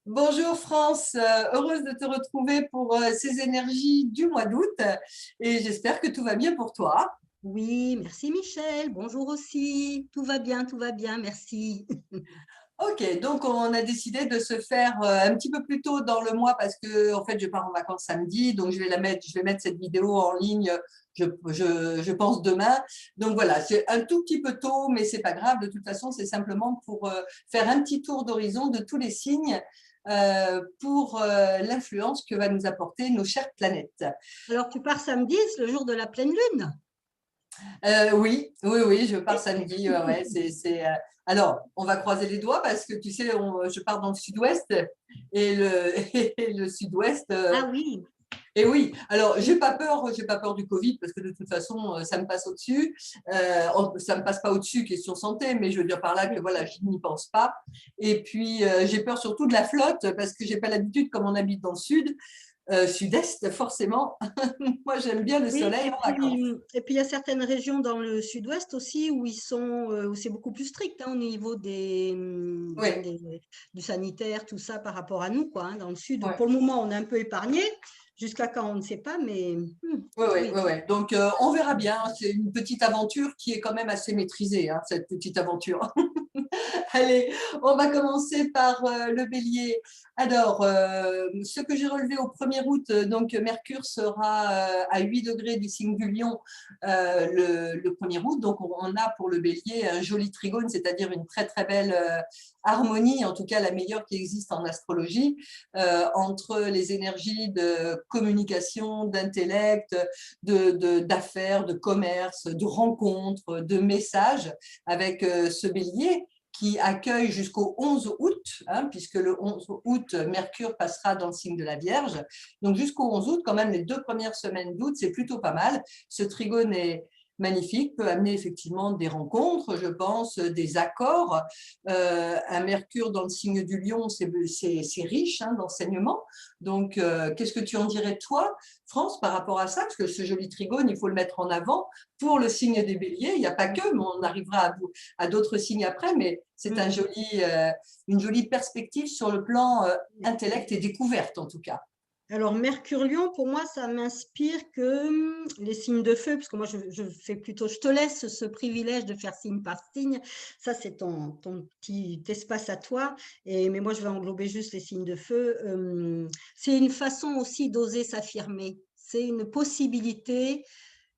Bonjour France, heureuse de te retrouver pour ces énergies du mois d'août et j'espère que tout va bien pour toi. Oui, merci Michel. Bonjour aussi. Tout va bien, merci. Ok, donc on a décidé de se faire un petit peu plus tôt dans le mois parce que en fait je pars en vacances samedi, donc je vais mettre cette vidéo en ligne, je pense demain. Donc voilà, c'est un tout petit peu tôt, mais c'est pas grave. De toute façon, c'est simplement pour faire un petit tour d'horizon de tous les signes pour l'influence que va nous apporter nos chères planètes. Alors, tu pars samedi, c'est le jour de la pleine lune. Oui, je pars Oui. samedi. Ouais, Alors, on va croiser les doigts parce que tu sais, je pars dans le sud-ouest et et le sud-ouest. Ah oui. Et oui, alors j'ai pas peur du Covid parce que de toute façon, ça me passe au-dessus. Ça me passe pas au-dessus, question santé, mais je veux dire par là que voilà, je n'y pense pas. Et puis, j'ai peur surtout de la flotte parce que j'ai pas l'habitude, comme on habite dans le sud, sud-est, forcément. Moi, j'aime bien le Oui, soleil en vacances. et puis il y a certaines régions dans le sud-ouest aussi où où c'est beaucoup plus strict hein, au niveau Oui, du sanitaire, tout ça par rapport à nous, quoi, hein. Dans le sud, oui. pour le moment, on est un peu épargné, jusqu'à quand on ne sait pas, mais Oui, oui, oui. oui, oui. Donc, on verra bien. C'est une petite aventure qui est quand même assez maîtrisée, hein, cette petite aventure. Allez, on va commencer par le bélier. Alors, ce que j'ai relevé au 1er août, donc Mercure sera à 8 degrés du signe du lion le 1er août. Donc, on a pour le bélier un joli trigone, c'est-à-dire une très, très belle harmonie, en tout cas la meilleure qui existe en astrologie, entre les énergies de communication, d'intellect, d'affaires, de commerce, de rencontres, de messages avec ce bélier qui accueille jusqu'au 11 août, hein, puisque le 11 août, Mercure passera dans le signe de la Vierge. Donc jusqu'au 11 août, quand même, les 2 premières semaines d'août, c'est plutôt pas mal. Ce trigone est magnifique, peut amener effectivement des rencontres, je pense, des accords. Un Mercure dans le signe du Lion, c'est riche hein, d'enseignements. Donc, qu'est-ce que tu en dirais, toi, France, par rapport à ça? Parce que ce joli trigone, il faut le mettre en avant pour le signe des béliers. Il n'y a pas que, mais on arrivera à d'autres signes après, mais c'est une jolie perspective sur le plan intellect et découverte, en tout cas. Alors, Mercure-Lion, pour moi, ça m'inspire que les signes de feu, parce que moi, je fais plutôt, je te laisse ce privilège de faire signe par signe. Ça, c'est ton petit espace à toi. Mais moi, je vais englober juste les signes de feu. C'est une façon aussi d'oser s'affirmer. C'est une possibilité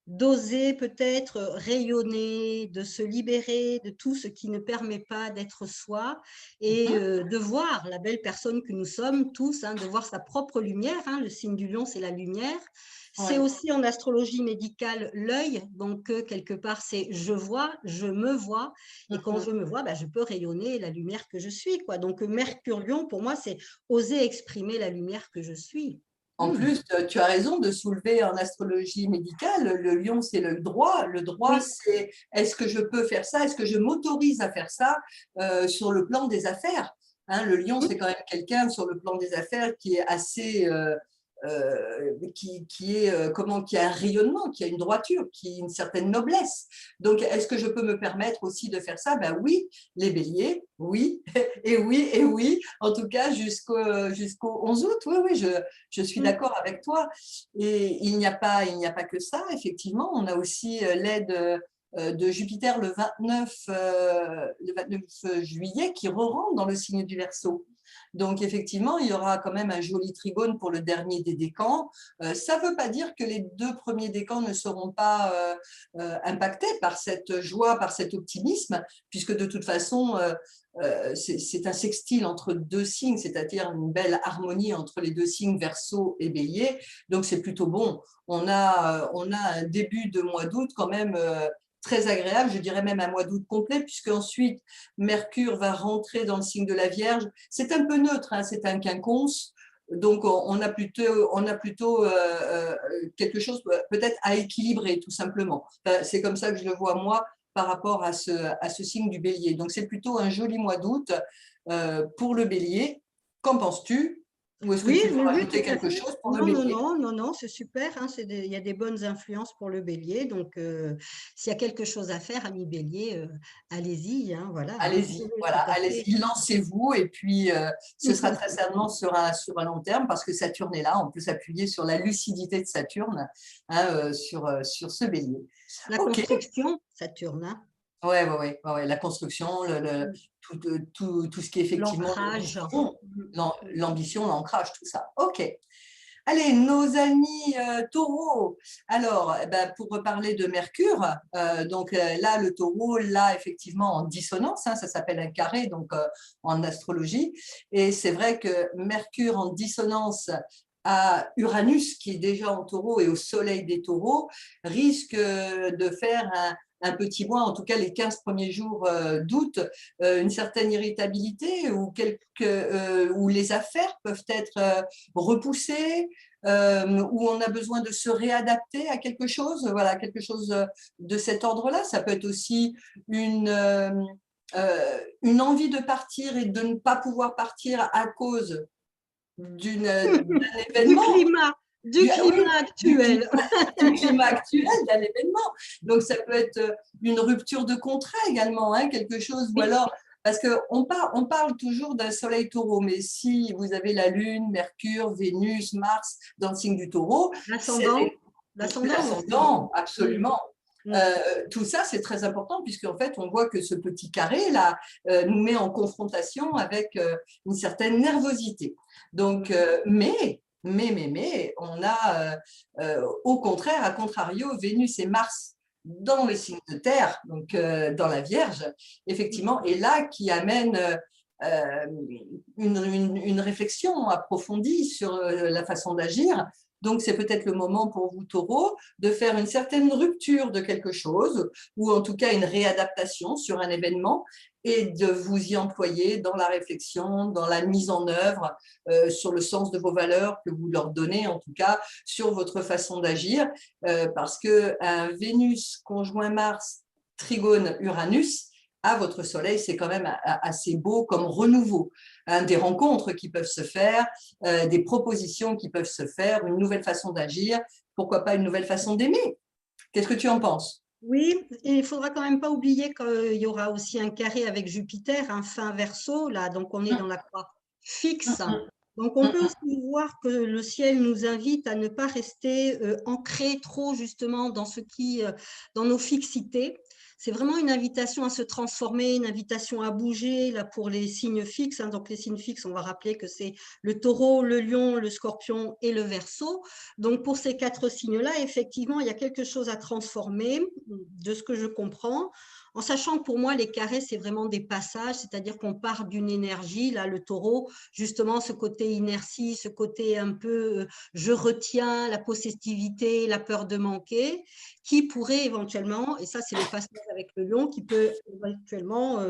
d'oser peut-être rayonner, de se libérer de tout ce qui ne permet pas d'être soi et de voir la belle personne que nous sommes tous, hein, de voir sa propre lumière. Hein, le signe du lion, c'est la lumière. C'est Ouais. aussi en astrologie médicale l'œil, donc quelque part c'est je vois, je me vois, et quand je me vois, bah, je peux rayonner la lumière que je suis, quoi. Donc Mercure-Lion, pour moi, c'est oser exprimer la lumière que je suis. En Hmm. plus, tu as raison de soulever en astrologie médicale, le lion, c'est le droit. Le droit, Oui. c'est est-ce que je peux faire ça? Est-ce que je m'autorise à faire ça sur le plan des affaires? Hein, le lion, c'est quand même quelqu'un sur le plan des affaires qui est assez, qui est, comment, qui a un rayonnement, qui a une droiture, qui a une certaine noblesse. Donc, est-ce que je peux me permettre aussi de faire ça? Ben oui, les béliers, oui, et oui, en tout cas jusqu'au 11 août, oui, oui, je suis Hmm. d'accord avec toi. Et il n'y a pas que ça, effectivement. On a aussi l'aide de Jupiter le 29 juillet qui re-rentre dans le signe du Verseau. Donc, effectivement, il y aura quand même un joli trigone pour le dernier des décans. Ça ne veut pas dire que les 2 premiers décans ne seront pas impactés par cette joie, par cet optimisme, puisque de toute façon, c'est un sextile entre 2 signes, c'est-à-dire une belle harmonie entre les 2 signes, Verseau et Bélier. Donc, c'est plutôt bon. On a un début de mois d'août quand même très agréable, je dirais même un mois d'août complet, puisque ensuite Mercure va rentrer dans le signe de la Vierge. C'est un peu neutre, hein, c'est un quinconce. Donc, on a plutôt quelque chose peut-être à équilibrer, tout simplement. Enfin, c'est comme ça que je le vois, moi, par rapport à ce signe du bélier. Donc, c'est plutôt un joli mois d'août pour le bélier. Qu'en penses-tu? Ou est-ce que Oui, tu veux oui, oui, rajouter tout à quelque fait. chose pour le Non, non, bélier? non, non, non, c'est super, hein, il y a des bonnes influences pour le bélier. Donc, s'il y a quelque chose à faire, ami bélier, allez-y, hein, voilà, hein. Allez-y, Oui, voilà, tout à fait. allez-y, lancez-vous et puis ce sera très certainement sur un long terme parce que Saturne est là, on peut s'appuyer sur la lucidité de Saturne hein, sur ce bélier. La Ok, construction, Saturne, hein, ouais, ouais, ouais, ouais, ouais, la construction, tout ce qui est effectivement l'ancrage. l'ambition, l'ambition, l'ancrage, tout ça. Ok. Allez, nos amis taureaux. Alors, eh ben, pour reparler de Mercure, donc là, le taureau, là, effectivement, en dissonance, hein, ça s'appelle un carré donc en astrologie. Et c'est vrai que Mercure en dissonance à Uranus, qui est déjà en taureau, et au soleil des taureaux, risque de faire un petit mois, en tout cas les 15 premiers jours d'août, une certaine irritabilité où les affaires peuvent être repoussées, où on a besoin de se réadapter à quelque chose, voilà, quelque chose de cet ordre-là. Ça peut être aussi une envie de partir et de ne pas pouvoir partir à cause d'un Du événement, climat, du oui, climat actuel. du climat actuel, d'un événement. Donc, ça peut être une rupture de contrat également, hein, quelque chose, ou Oui, alors, parce qu'on parle toujours d'un soleil taureau, mais si vous avez la Lune, Mercure, Vénus, Mars dans le signe du taureau, l'ascendant, l'ascendant aussi. l'ascendant, Mm, absolument. mm. Tout ça, c'est très important puisqu'en fait, on voit que ce petit carré-là nous met en confrontation avec une certaine nervosité. Donc, mais, on a au contraire, à contrario, Vénus et Mars dans les signes de terre, donc dans la Vierge, effectivement, et là qui amène une réflexion approfondie sur la façon d'agir. Donc, c'est peut-être le moment pour vous, taureaux, de faire une certaine rupture de quelque chose, ou en tout cas une réadaptation sur un événement, et de vous y employer dans la réflexion, dans la mise en œuvre, sur le sens de vos valeurs que vous leur donnez, en tout cas, sur votre façon d'agir, parce qu'un Vénus conjoint Mars, trigone Uranus, à votre soleil, c'est quand même assez beau comme renouveau. Hein, des rencontres qui peuvent se faire, des propositions qui peuvent se faire, une nouvelle façon d'agir, pourquoi pas une nouvelle façon d'aimer. Qu'est-ce que tu en penses? Oui, et il faudra quand même pas oublier qu'il y aura aussi un carré avec Jupiter, un fin verso, là, donc on est dans la croix fixe. Donc on peut aussi voir que le ciel nous invite à ne pas rester ancré trop justement dans dans nos fixités. C'est vraiment une invitation à se transformer, une invitation à bouger là pour les signes fixes, hein. Donc les signes fixes, on va rappeler que c'est le taureau, le lion, le scorpion et le verseau. Donc, pour ces 4 signes-là, effectivement, il y a quelque chose à transformer, de ce que je comprends, en sachant que pour moi, les carrés, c'est vraiment des passages, c'est-à-dire qu'on part d'une énergie, là, le taureau, justement, ce côté inertie, ce côté un peu je retiens, la possessivité, la peur de manquer, qui pourrait éventuellement, et ça, c'est le passage avec le lion, qui peut éventuellement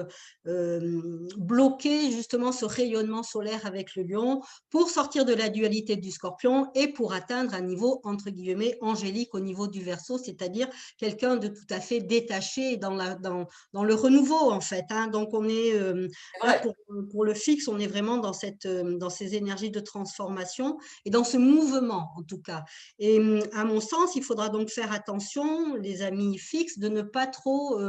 bloquer justement ce rayonnement solaire avec le lion pour sortir de la dualité du scorpion et pour atteindre un niveau, entre guillemets, angélique au niveau du verseau, c'est-à-dire quelqu'un de tout à fait détaché dans le renouveau, en fait, hein. Donc, on est là pour le fixe, on est vraiment dans ces énergies de transformation et dans ce mouvement, en tout cas. Et à mon sens, il faudra donc faire attention, les amis fixes, de ne pas trop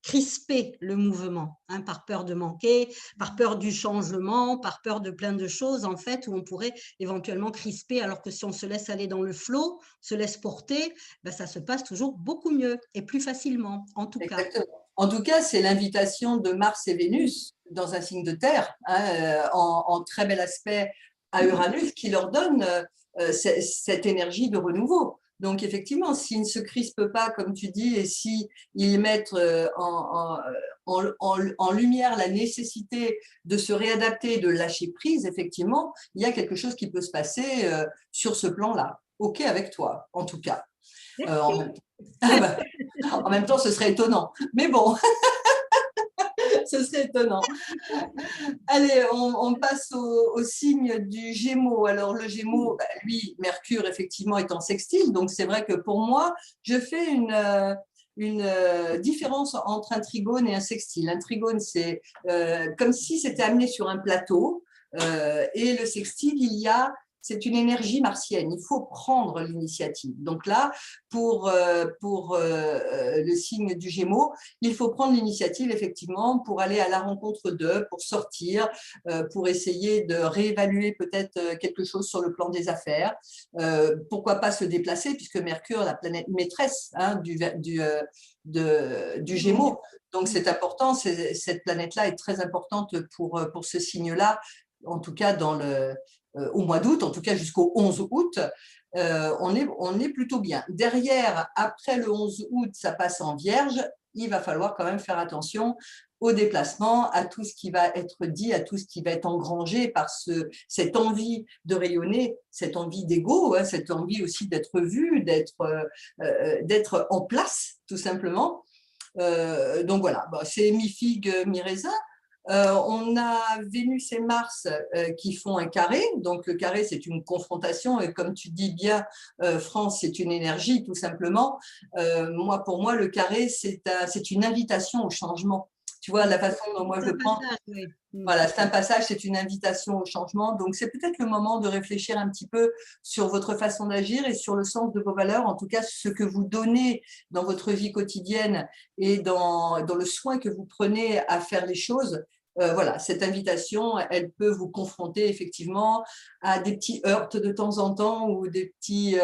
crisper le mouvement, hein, par peur de manquer, par peur du changement, par peur de plein de choses, en fait, où on pourrait éventuellement crisper, alors que si on se laisse aller dans le flot, se laisse porter, ben, ça se passe toujours beaucoup mieux et plus facilement, en tout cas. Exactement. En tout cas, c'est l'invitation de Mars et Vénus dans un signe de terre, hein, en très bel aspect à Uranus, qui leur donne cette énergie de renouveau. Donc, effectivement, s'ils ne se crispent pas, comme tu dis, et s'ils mettent en lumière la nécessité de se réadapter, de lâcher prise, effectivement, il y a quelque chose qui peut se passer sur ce plan-là. OK avec toi, en tout cas. En même temps. Ah bah, en même temps, ce serait étonnant. Mais bon, ce serait étonnant. Allez, on passe au signe du Gémeaux. Alors, le Gémeaux, bah, lui, Mercure, effectivement, est en sextile. Donc, c'est vrai que pour moi, je fais une différence entre un trigone et un sextile. Un trigone, c'est comme si c'était amené sur un plateau. Et le sextile, c'est une énergie martienne, il faut prendre l'initiative. Donc là, pour le signe du Gémeaux, il faut prendre l'initiative effectivement pour aller à la rencontre d'eux, pour sortir, pour essayer de réévaluer peut-être quelque chose sur le plan des affaires. Pourquoi pas se déplacer, puisque Mercure, la planète maîtresse du Gémeaux. Donc c'est important, cette planète-là est très importante pour ce signe-là, en tout cas au mois d'août, en tout cas jusqu'au 11 août, on est plutôt bien. Derrière, après le 11 août, ça passe en Vierge, il va falloir quand même faire attention au déplacement, à tout ce qui va être dit, à tout ce qui va être engrangé par cette envie de rayonner, cette envie d'ego, hein, cette envie aussi d'être vu, d'être en place, tout simplement. Donc voilà, bon, c'est mi-figue, mi-raisin. On a Vénus et Mars qui font un carré. Donc, le carré, c'est une confrontation. Et comme tu dis bien, France, c'est une énergie, tout simplement. Pour moi, le carré, c'est une invitation au changement. Tu vois, la façon dont moi je le prends. Oui. Voilà, c'est un passage, c'est une invitation au changement. Donc, c'est peut-être le moment de réfléchir un petit peu sur votre façon d'agir et sur le sens de vos valeurs, en tout cas ce que vous donnez dans votre vie quotidienne et dans le soin que vous prenez à faire les choses. Voilà, cette invitation, elle peut vous confronter effectivement à des petits heurts de temps en temps ou des petits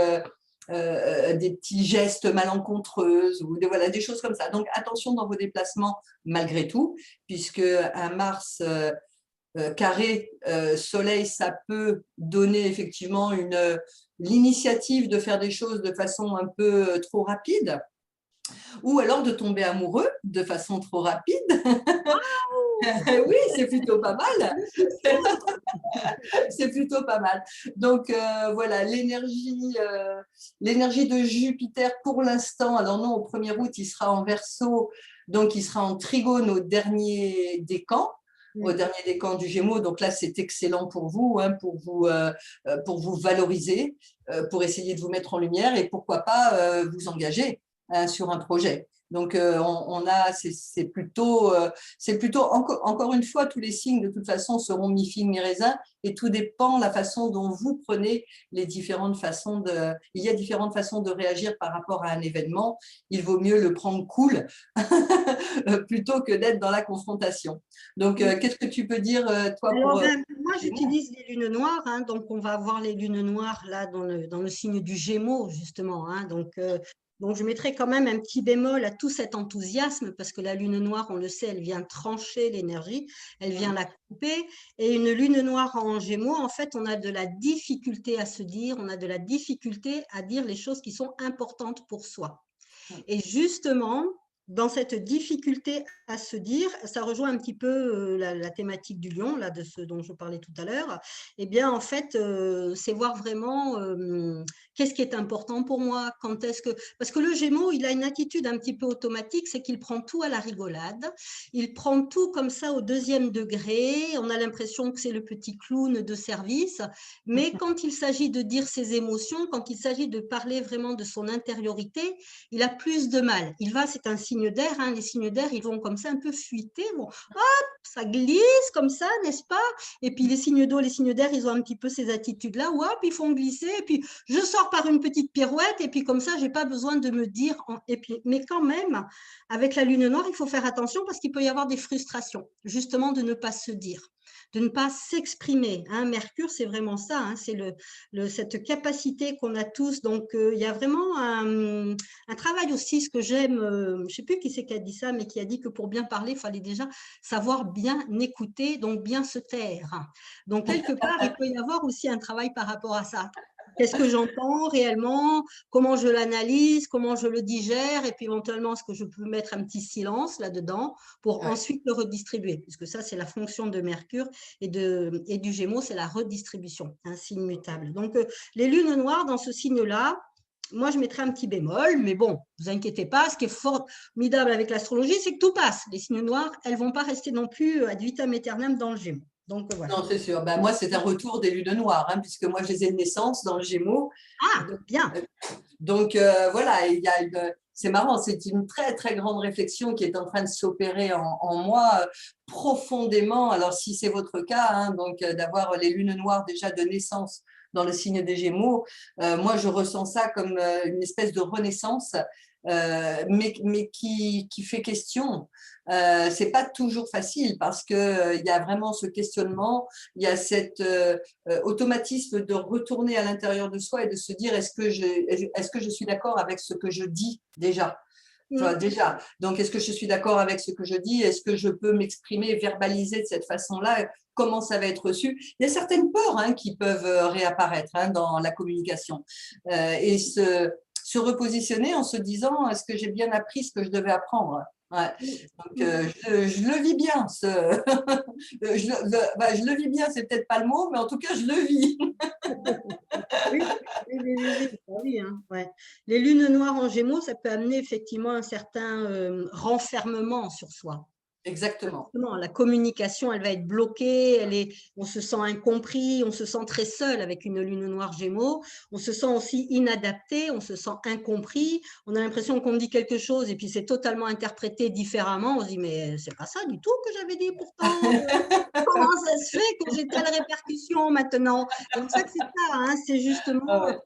gestes malencontreux ou voilà, des choses comme ça. Donc, attention dans vos déplacements malgré tout, puisque un Mars carré Soleil, ça peut donner effectivement l'initiative de faire des choses de façon un peu trop rapide, ou alors de tomber amoureux de façon trop rapide. Oui, c'est plutôt pas mal. C'est plutôt pas mal. Donc voilà, l'énergie de Jupiter pour l'instant, alors non, au 1er août, il sera en Verseau, donc il sera en trigone au dernier décan. Au dernier décan du Gémeaux, donc là c'est excellent pour vous, hein, pour vous valoriser, pour essayer de vous mettre en lumière et pourquoi pas vous engager hein, sur un projet. Donc, c'est plutôt encore une fois, tous les signes de toute façon seront mi-figue, mi-raisin et tout dépend de la façon dont vous prenez les différentes façons il y a différentes façons de réagir par rapport à un événement. Il vaut mieux le prendre cool plutôt que d'être dans la confrontation. Donc, qu'est-ce que tu peux dire, toi, Alors, moi, j'utilise les lunes noires. Hein, donc, on va avoir les lunes noires là dans le signe du Gémeaux, justement. Hein, donc, je mettrai quand même un petit bémol à tout cet enthousiasme parce que la lune noire, on le sait, elle vient trancher l'énergie, elle vient la couper. Et une lune noire en Gémeaux, en fait, on a de la difficulté à se dire, on a de la difficulté à dire les choses qui sont importantes pour soi. Et justement, dans cette difficulté à se dire, ça rejoint un petit peu la thématique du lion, là, de ce dont je parlais tout à l'heure. Eh bien, en fait, c'est voir vraiment qu'est-ce qui est important pour moi, quand est-ce que… Parce que le Gémeaux, il a une attitude un petit peu automatique, c'est qu'il prend tout à la rigolade, il prend tout comme ça au 2e degré, on a l'impression que c'est le petit clown de service, mais quand il s'agit de dire ses émotions, quand il s'agit de parler vraiment de son intériorité, il a plus de mal. C'est un signe d'air, hein, les signes d'air, ils vont comme ça un peu fuiter, bon, hop, ça glisse comme ça, n'est-ce pas? Et puis les signes d'eau, les signes d'air, ils ont un petit peu ces attitudes-là, hop, ils font glisser, et puis je sors par une petite pirouette, et puis comme ça, je n'ai pas besoin de me dire, mais quand même, avec la lune noire, il faut faire attention parce qu'il peut y avoir des frustrations, justement de ne pas se dire, de ne pas s'exprimer. Hein. Mercure, c'est vraiment ça, hein, c'est cette capacité qu'on a tous. Donc, il y a vraiment un travail aussi, ce que j'aime, je ne sais plus qui c'est qui a dit ça, mais qui a dit que pour bien parler, il fallait déjà savoir bien écouter, donc bien se taire. Donc, quelque part, il peut y avoir aussi un travail par rapport à ça. Qu'est-ce que j'entends réellement? Comment je l'analyse? Comment je le digère? Et puis éventuellement, est-ce que je peux mettre un petit silence là-dedans pour ensuite le redistribuer? Puisque ça, c'est la fonction de Mercure et du Gémeaux, c'est la redistribution, un signe mutable. Donc, les lunes noires dans ce signe-là, moi, je mettrais un petit bémol, mais bon, ne vous inquiétez pas, ce qui est formidable avec l'astrologie, c'est que tout passe. Les signes noirs, elles ne vont pas rester non plus ad vitam aeternam dans le Gémeaux. Donc, voilà. Non, c'est sûr. Ben, moi, c'est un retour des lunes noires, hein, puisque moi, je les ai de naissance dans le Gémeaux. Ah, bien. Donc, voilà, c'est marrant, c'est une très, très grande réflexion qui est en train de s'opérer en moi profondément. Alors, si c'est votre cas, hein, donc d'avoir les lunes noires déjà de naissance dans le signe des Gémeaux, moi, je ressens ça comme une espèce de renaissance, mais qui fait question. C'est pas toujours facile parce que il y a vraiment ce questionnement, il y a cet automatisme de retourner à l'intérieur de soi et de se dire est-ce que je suis d'accord avec ce que je dis déjà? Déjà, donc est-ce que je suis d'accord avec ce que je dis? Est-ce que je peux m'exprimer, verbaliser de cette façon-là? Comment ça va être reçu? Il y a certaines peurs, hein, qui peuvent réapparaître, hein, dans la communication, et se repositionner en se disant est-ce que j'ai bien appris ce que je devais apprendre? Ouais. Donc, je le vis bien. Je le vis bien, c'est peut-être pas le mot, mais en tout cas, je le vis. Oui, oui, oui, oui, oui, bah oui, hein, ouais. Les lunes noires en Gémeaux, ça peut amener effectivement un certain renfermement sur soi. Exactement. Justement, la communication, elle va être bloquée, on se sent incompris, on se sent très seul avec une lune noire Gémeaux, on se sent aussi inadapté, on se sent incompris, on a l'impression qu'on dit quelque chose et puis c'est totalement interprété différemment, on se dit mais c'est pas ça du tout que j'avais dit pourtant. Comment ça se fait que j'ai telle répercussion maintenant? Et en fait, c'est ça, hein, c'est Ah justement ouais.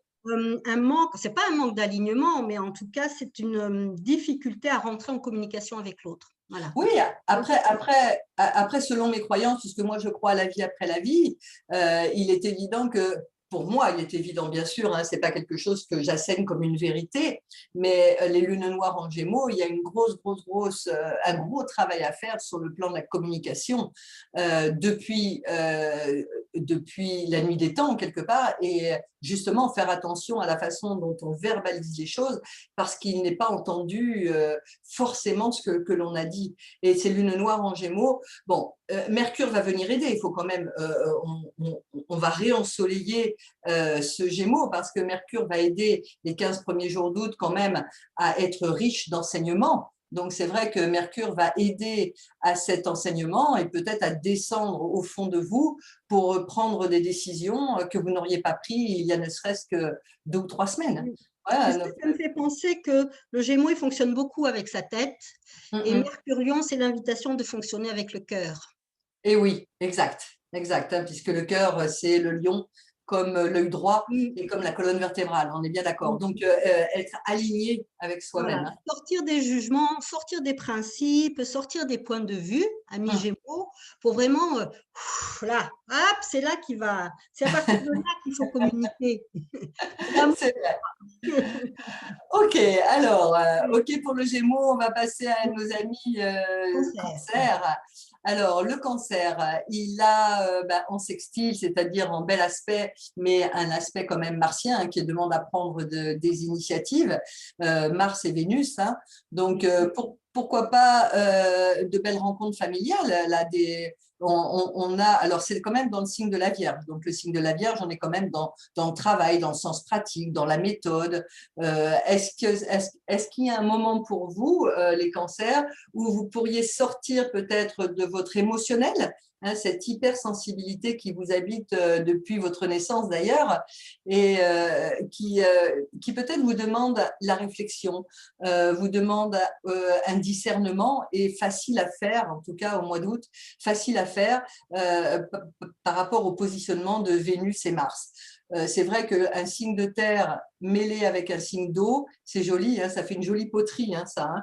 un manque, c'est pas un manque d'alignement, mais en tout cas, c'est une difficulté à rentrer en communication avec l'autre. Voilà. Oui, après, selon mes croyances, puisque moi je crois à la vie après la vie, il est évident que, pour moi, il est évident, bien sûr, hein, c'est pas quelque chose que j'assène comme une vérité, mais les lunes noires en Gémeaux, il y a une un gros travail à faire sur le plan de la communication depuis la nuit des temps, quelque part, et justement faire attention à la façon dont on verbalise les choses, parce qu'il n'est pas entendu forcément ce que l'on a dit. Et ces lunes noires en Gémeaux, bon, Mercure va venir aider, il faut quand même, on va réensoleiller ce Gémeaux parce que Mercure va aider les 15 premiers jours d'août quand même à être riche d'enseignements. Donc c'est vrai que Mercure va aider à cet enseignement et peut-être à descendre au fond de vous pour prendre des décisions que vous n'auriez pas prises il y a ne serait-ce que 2 ou 3 semaines. Tu sais, Voilà. ça me fait penser que le Gémeaux, il fonctionne beaucoup avec sa tête et Mm. Mercure-Lion, c'est l'invitation de fonctionner avec le cœur. Et oui, exact, hein, puisque le cœur, c'est le lion comme l'œil droit Mm. et comme la colonne vertébrale, on est bien d'accord. Donc, être aligné avec Voilà, soi-même, hein. sortir des jugements, sortir des principes, sortir des points de vue, amis Gémeaux, pour vraiment, là, hop, c'est à partir de là qu'il faut communiquer. L'amour. C'est vrai. Ok, alors, ok pour le Gémeaux, on va passer à nos amis Cancer. Cancer. Alors, le Cancer, il a en sextile, c'est-à-dire en bel aspect, mais un aspect quand même martien, hein, qui demande à prendre des initiatives, Mars et Vénus, hein. Donc, pourquoi pas de belles rencontres familiales, là, alors c'est quand même dans le signe de la Vierge. Donc, le signe de la Vierge, on est quand même dans le travail, dans le sens pratique, dans la méthode. Est-ce qu'il y a un moment pour vous, les cancers, où vous pourriez sortir peut-être de votre émotionnel, hein, cette hypersensibilité qui vous habite depuis votre naissance d'ailleurs, et qui peut-être vous demande la réflexion, vous demande un discernement et facile à faire, en tout cas au mois d'août, facile à faire par rapport au positionnement de Vénus et Mars. C'est vrai qu'un signe de terre mêlé avec un signe d'eau, c'est joli, hein, ça fait une jolie poterie, hein, ça. Hein.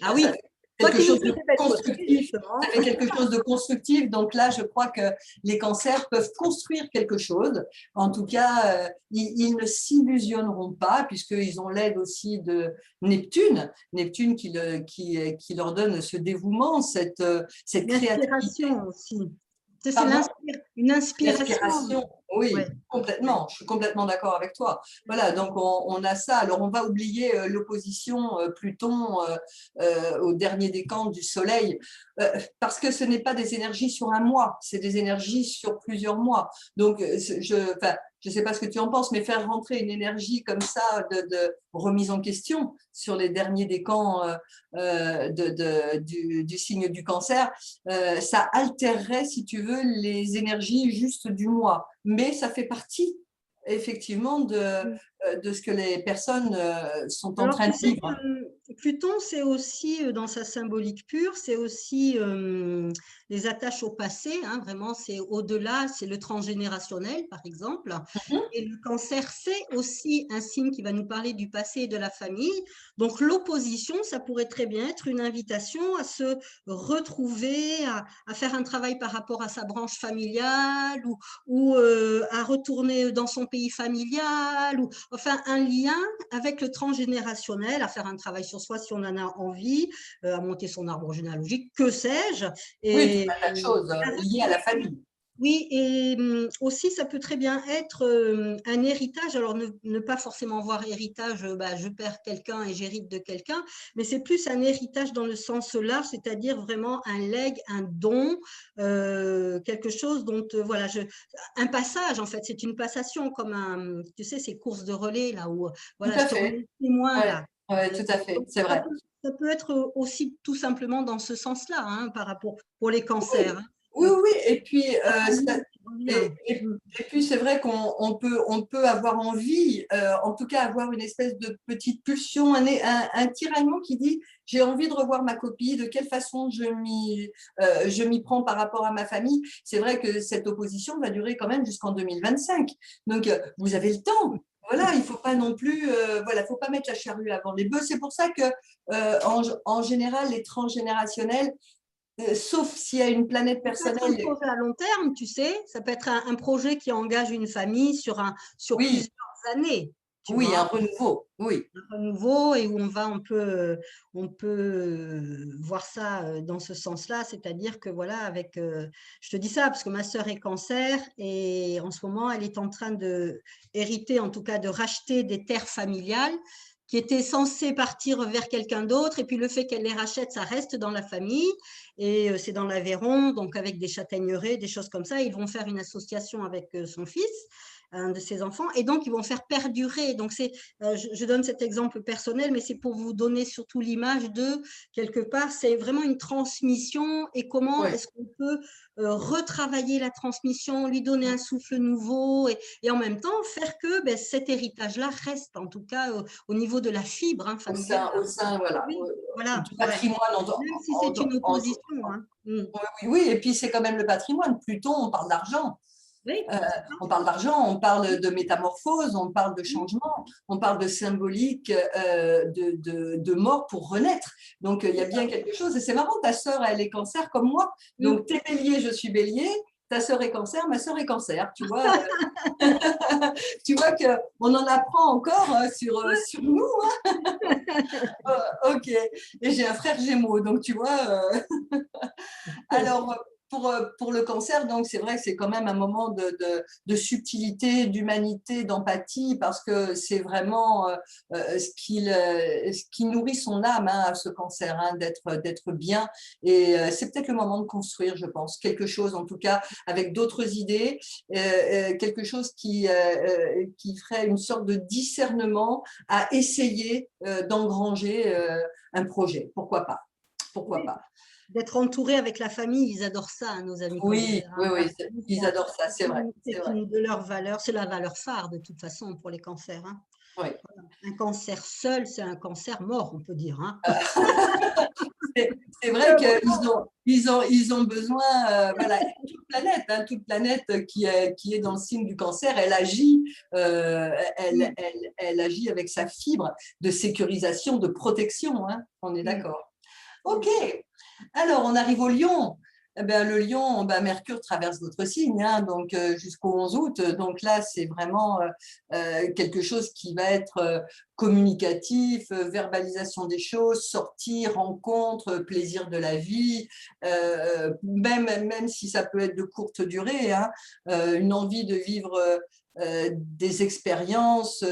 Ah Ça oui, fait toi quelque qui nous chose fais de des belles poteries, constructif. justement. Ça fait quelque chose de constructif. Donc là, je crois que les cancers peuvent construire quelque chose. En tout cas, ils ne s'illusionneront pas puisqu'ils ont l'aide aussi de Neptune qui leur donne ce dévouement, cette Une créativité. inspiration aussi. Tu sais, Pardon? une inspiration. L'inspiration. Oui, Ouais. complètement. Je suis complètement d'accord avec toi. Voilà, donc on a ça. Alors, on va oublier l'opposition Pluton au dernier décan du Soleil, parce que ce n'est pas des énergies sur un mois, c'est des énergies sur plusieurs mois. Donc, enfin, je ne sais pas ce que tu en penses, mais faire rentrer une énergie comme ça de remise en question sur les derniers décans du signe du Cancer, ça altérerait, si tu veux, les énergies juste du mois. Mais ça fait partie, effectivement, de ce que les personnes sont en Alors, train tu de sais vivre. que Pluton, c'est aussi, dans sa symbolique pure, c'est aussi les attaches au passé, hein, vraiment, c'est au-delà, c'est le transgénérationnel, par exemple. Et le cancer, c'est aussi un signe qui va nous parler du passé et de la famille. Donc, l'opposition, ça pourrait très bien être une invitation à se retrouver, à faire un travail par rapport à sa branche familiale ou à retourner dans son pays familial, ou enfin un lien avec le transgénérationnel, à faire un travail sur soi si on en a envie, à monter son arbre généalogique, que sais-je. Oui, tout Et, un tas de choses liées à la famille. oui, et aussi, ça peut très bien être un héritage. Alors, ne pas forcément voir héritage, bah, je perds quelqu'un et j'hérite de quelqu'un, mais c'est plus un héritage dans le sens large, c'est-à-dire vraiment un legs, un don, quelque chose dont, voilà, un passage, en fait, c'est une passation, comme tu sais, ces courses de relais, là où, Tout voilà, à je te fait. remets le témoin, Ouais, là. ouais, tout à fait, Donc, c'est vrai. ça peut être aussi tout simplement dans ce sens-là, hein, par rapport pour les cancers, Oui, hein. oui, oui. Et puis, La famille qui revient. et puis c'est vrai on peut avoir envie, en tout cas avoir une espèce de petite pulsion, un tiraillement qui dit j'ai envie de revoir ma copie, de quelle façon je m'y prends par rapport à ma famille. C'est vrai que cette opposition va durer quand même jusqu'en 2025. Donc, vous avez le temps. Voilà, il ne faut pas non plus, voilà, faut pas mettre la charrue avant les bœufs. C'est pour ça que, en général, les transgénérationnels, sauf s'il y a une planète Ça peut être un personnelle. projet à long terme, tu sais. Ça peut être un projet qui engage une famille sur Oui, plusieurs années, tu oui, un vois, renouveau, oui. un renouveau et où on peut voir ça dans ce sens-là. C'est-à-dire que voilà, je te dis ça parce que ma sœur est cancer et en ce moment, elle est en train de hériter, en tout cas de racheter des terres familiales qui étaient censées partir vers quelqu'un d'autre. Et puis le fait qu'elle les rachète, ça reste dans la famille. Et c'est dans l'Aveyron, donc avec des châtaigneraies, des choses comme ça. Ils vont faire une association avec son fils, un de ses enfants, et donc ils vont faire perdurer. Donc je donne cet exemple personnel, mais c'est pour vous donner surtout l'image de, quelque part, c'est vraiment une transmission et comment Oui. est-ce qu'on peut retravailler la transmission, lui donner un souffle nouveau et en même temps faire que ben, cet héritage-là reste, en tout cas au niveau de la fibre hein, familiale. Au sein, voilà, Oui, voilà, du ouais. patrimoine. Même si c'est une opposition. Hein. Mm. Oui, oui, oui, et puis c'est quand même le patrimoine. Pluton, on parle d'argent. Oui, Euh, c'est ça. on parle d'argent, on parle de métamorphose, on parle de changement, on parle de symbolique de mort pour renaître. Donc, il y a C'est bien quelque chose. Et c'est marrant, ta sœur, elle est cancer comme moi. ça. Donc, t'es bélier, je suis bélier. Ta sœur est cancer, ma sœur est cancer. Tu vois, tu vois qu'on en apprend encore sur nous. Hein. Ok. Et j'ai un frère Gémeaux. Donc, tu vois. Alors, pour le cancer, donc c'est vrai que c'est quand même un moment de subtilité, d'humanité, d'empathie, parce que c'est vraiment ce qui nourrit son âme hein, à ce cancer, hein, d'être bien. Et c'est peut-être le moment de construire, je pense, quelque chose, en tout cas, avec d'autres idées, quelque chose qui ferait une sorte de discernement à essayer d'engranger un projet. Pourquoi pas? Pourquoi Oui, pas? d'être entouré avec la famille, ils adorent ça, hein, nos amis Oui, cancers. oui, Hein. La oui, famille, ils adorent ça, c'est vrai, c'est c'est vrai. une de leurs valeurs, c'est la valeur phare de toute façon pour les cancers. Hein. Oui. Un cancer seul, c'est un cancer mort, on peut dire. Hein. C'est vrai qu'ils ont besoin, voilà, toute planète qui est dans le signe du cancer, elle agit avec sa fibre de sécurisation, de protection, hein, on est Mm, d'accord. mm. Ok, alors on arrive au lion. Eh ben, le lion, ben, Mercure traverse votre signe, hein, donc jusqu'au 11 août. Donc là, c'est vraiment quelque chose qui va être communicatif, verbalisation des choses, sortie, rencontre, plaisir de la vie, même si ça peut être de courte durée, hein, une envie de vivre des expériences,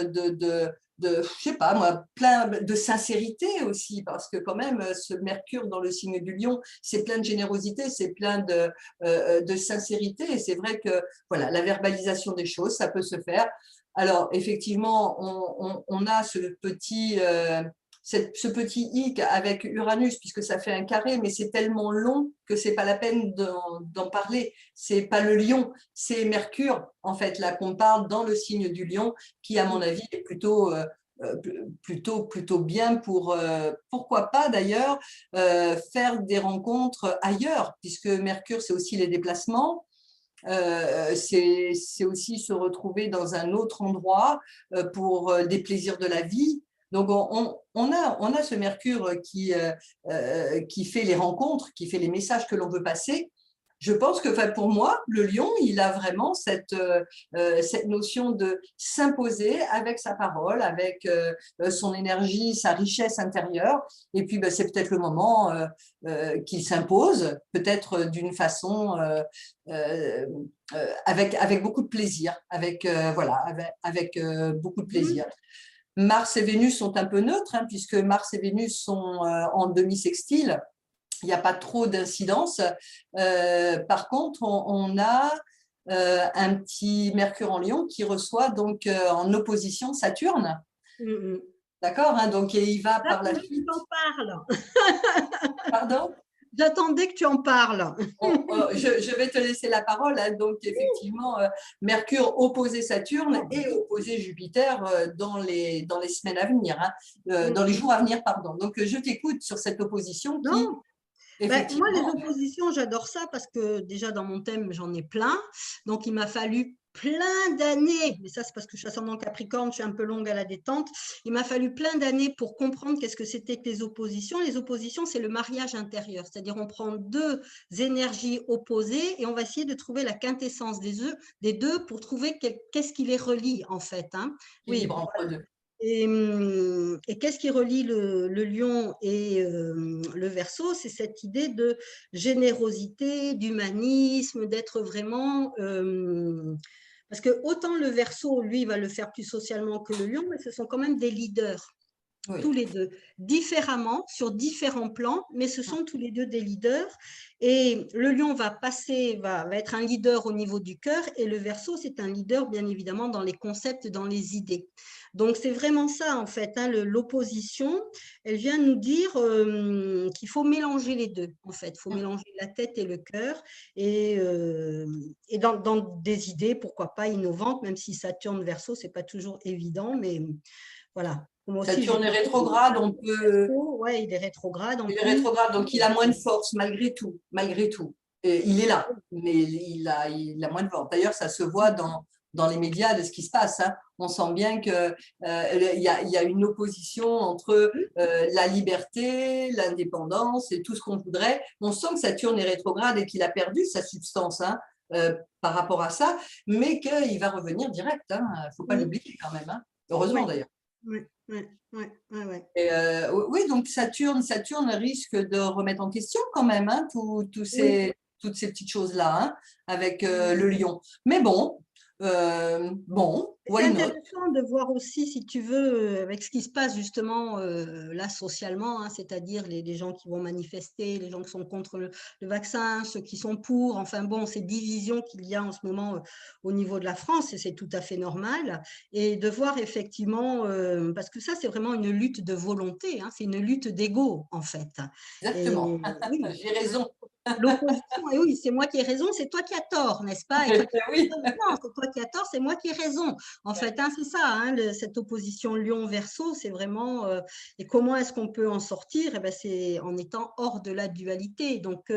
je sais pas moi, plein de sincérité aussi, parce que quand même, ce Mercure dans le signe du Lion, c'est plein de générosité, c'est plein de sincérité, et c'est vrai que voilà, la verbalisation des choses, ça peut se faire. Alors, effectivement, on a ce petit hic avec Uranus, puisque ça fait un carré, mais c'est tellement long que c'est pas la peine d'en parler. C'est pas le lion, c'est Mercure, en fait, là qu'on parle dans le signe du lion, qui, à mon avis, est plutôt bien pour, pourquoi pas d'ailleurs, faire des rencontres ailleurs, puisque Mercure, c'est aussi les déplacements. C'est aussi se retrouver dans un autre endroit pour des plaisirs de la vie. Donc, on a ce Mercure qui fait les rencontres, qui fait les messages que l'on veut passer. Je pense que, enfin, pour moi, le lion, il a vraiment cette notion de s'imposer avec sa parole, avec son énergie, sa richesse intérieure. Et puis, ben, c'est peut-être le moment qu'il s'impose, peut-être d'une façon euh, avec beaucoup de plaisir, voilà, avec beaucoup de plaisir. Mars et Vénus sont un peu neutres, hein, puisque Mars et Vénus sont en demi-sextile. Il n'y a pas trop d'incidence. Par contre, on a un petit Mercure en Lion qui reçoit donc en opposition Saturne. D'accord, hein, donc et il va par la suite. Tu en parles. Pardon? J'attendais que tu en parles. Je vais te laisser la parole, hein. Donc, effectivement, Mercure opposé Saturne et opposé Jupiter dans les semaines à venir, hein, dans les jours à venir, pardon. Donc, je t'écoute sur cette opposition qui, Non. effectivement… Moi, les oppositions, j'adore ça parce que déjà dans mon thème, j'en ai plein. Donc, il m'a fallu plein d'années, mais ça c'est parce que je suis ascendant Capricorne, je suis un peu longue à la détente, il m'a fallu plein d'années pour comprendre qu'est-ce que c'était que les oppositions. Les oppositions, c'est le mariage intérieur, c'est-à-dire on prend deux énergies opposées et on va essayer de trouver la quintessence des deux pour trouver qu'est-ce qui les relie en fait. Hein. Oui, entre deux. Et qu'est-ce qui relie le lion et le Verseau? C'est cette idée de générosité, d'humanisme, d'être vraiment… parce que autant le Verseau, lui, va le faire plus socialement que le lion, mais ce sont quand même des leaders. Oui. Tous les deux, différemment, sur différents plans, mais ce sont tous les deux des leaders. Et le lion va être un leader au niveau du cœur, et le Verseau, c'est un leader, bien évidemment, dans les concepts, dans les idées. Donc, c'est vraiment ça, en fait, hein, l'opposition, elle vient nous dire qu'il faut mélanger les deux, en fait. Il faut mélanger la tête et le cœur, et dans des idées, pourquoi pas, innovantes, même si Saturne, Verseau, ce n'est pas toujours évident, mais voilà. Saturne est rétrograde, on peut… Oui, il est rétrograde. Il est rétrograde, donc il a moins de force, malgré tout. Malgré tout. Et il est là, mais il a moins de force. D'ailleurs, ça se voit dans les médias de ce qui se passe. Hein. On sent bien qu'il y a une opposition entre la liberté, l'indépendance et tout ce qu'on voudrait. On sent que Saturne est rétrograde et qu'il a perdu sa substance, hein, par rapport à ça, mais qu'il va revenir direct. Il ne faut pas l'oublier quand même. Hein. Heureusement, d'ailleurs. Oui. Et oui, donc Saturne risque de remettre en question quand même, hein, toutes ces petites choses-là, hein, avec le lion. Mais bon, c'est intéressant de voir aussi, si tu veux, avec ce qui se passe justement là socialement, hein, c'est-à-dire les gens qui vont manifester, les gens qui sont contre le vaccin, ceux qui sont pour, enfin bon, ces divisions qu'il y a en ce moment au niveau de la France, et c'est tout à fait normal, et de voir effectivement, parce que ça c'est vraiment une lutte de volonté, hein, c'est une lutte d'ego en fait. Exactement, j'ai raison. L'opposition, et oui, c'est moi qui ai raison, c'est toi qui as tort, n'est-ce pas? Et toi qui oui. non, c'est toi qui as tort, c'est moi qui ai raison. En fait, hein, c'est ça, hein, cette opposition Lion-Verseau, c'est vraiment… et comment est-ce qu'on peut en sortir? Eh ben, c'est en étant hors de la dualité. Donc,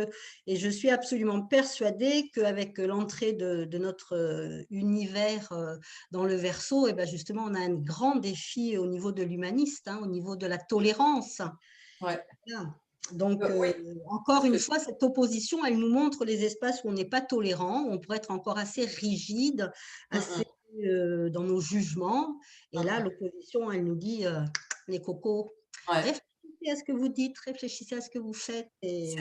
et je suis absolument persuadée qu'avec l'entrée de notre univers dans le Verseau, eh ben, justement, on a un grand défi au niveau de l'humaniste, hein, au niveau de la tolérance. Ouais. Voilà. Donc, Oui, encore une fois, cette opposition, elle nous montre les espaces où on n'est pas tolérant, où on pourrait être encore assez rigide, assez dans nos jugements. Et là, l'opposition, elle nous dit, les cocos, ouais. réfléchissez à ce que vous dites, réfléchissez à ce que vous faites. Et,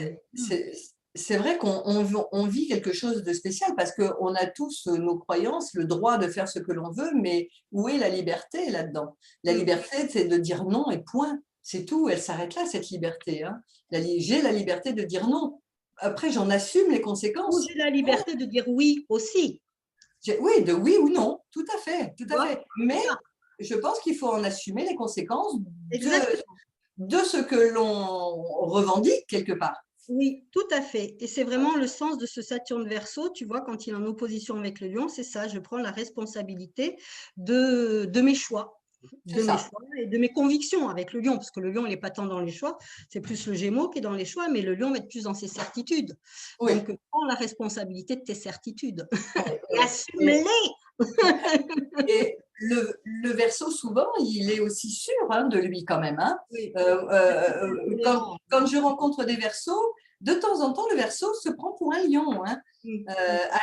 C'est vrai qu'on vit quelque chose de spécial parce qu'on a tous nos croyances, le droit de faire ce que l'on veut, mais où est la liberté là-dedans? La liberté, c'est de dire non et point. C'est tout, elle s'arrête là, cette liberté, hein. J'ai la liberté de dire non. Après, j'en assume les ou conséquences. j'ai la liberté de dire oui aussi. Oui, de oui ou non, tout à fait, tout Tu à vois, fait. Mais ça, je pense qu'il faut en assumer les conséquences exactement. de ce que l'on revendique quelque part. Oui, tout à fait. Et c'est vraiment le sens de ce Saturne Verseau, tu vois, quand il est en opposition avec le Lion, c'est ça, je prends la responsabilité de mes choix, C'est ça. et de mes convictions avec le Lion, parce que le Lion, il n'est pas tant dans les choix, c'est plus le Gémeaux qui est dans les choix, mais le Lion va être plus dans ses certitudes. Oui. Donc, prends la responsabilité de tes certitudes Ouais, et ouais. assume-les. Et le Verseau, souvent, il est aussi sûr hein, de lui quand même. Hein. Oui, Quand je rencontre des Verseaux, de temps en temps, le Verseau se prend pour un lion, hein,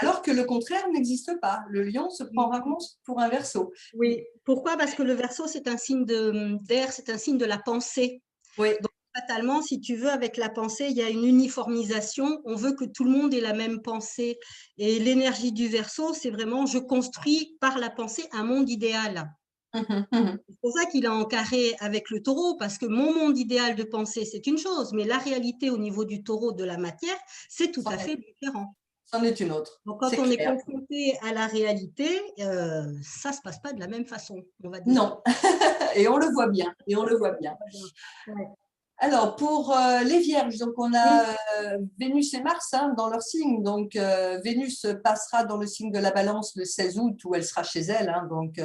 alors que le contraire n'existe pas. Le lion se prend rarement pour un Verseau. oui. Pourquoi? Parce que le Verseau, c'est un signe d'air, c'est un signe de la pensée. Oui. Donc, fatalement, si tu veux, avec la pensée, il y a une uniformisation. On veut que tout le monde ait la même pensée. Et l'énergie du Verseau, c'est vraiment je construis par la pensée un monde idéal. C'est pour ça qu'il est en carré avec le Taureau, parce que mon monde idéal de pensée, c'est une chose, mais la réalité au niveau du Taureau, de la matière, c'est tout à fait différent. C'en est une autre. Donc, quand C'est on est clair. confronté à la réalité, ça ne se passe pas de la même façon, on va dire. Non. Et on le voit bien. Et on le voit bien. Ouais. Alors, pour les Vierges, donc on Oui, a Vénus et Mars hein, dans leur signe. Donc, Vénus passera dans le signe de la Balance le 16 août où elle sera chez elle. Hein, donc,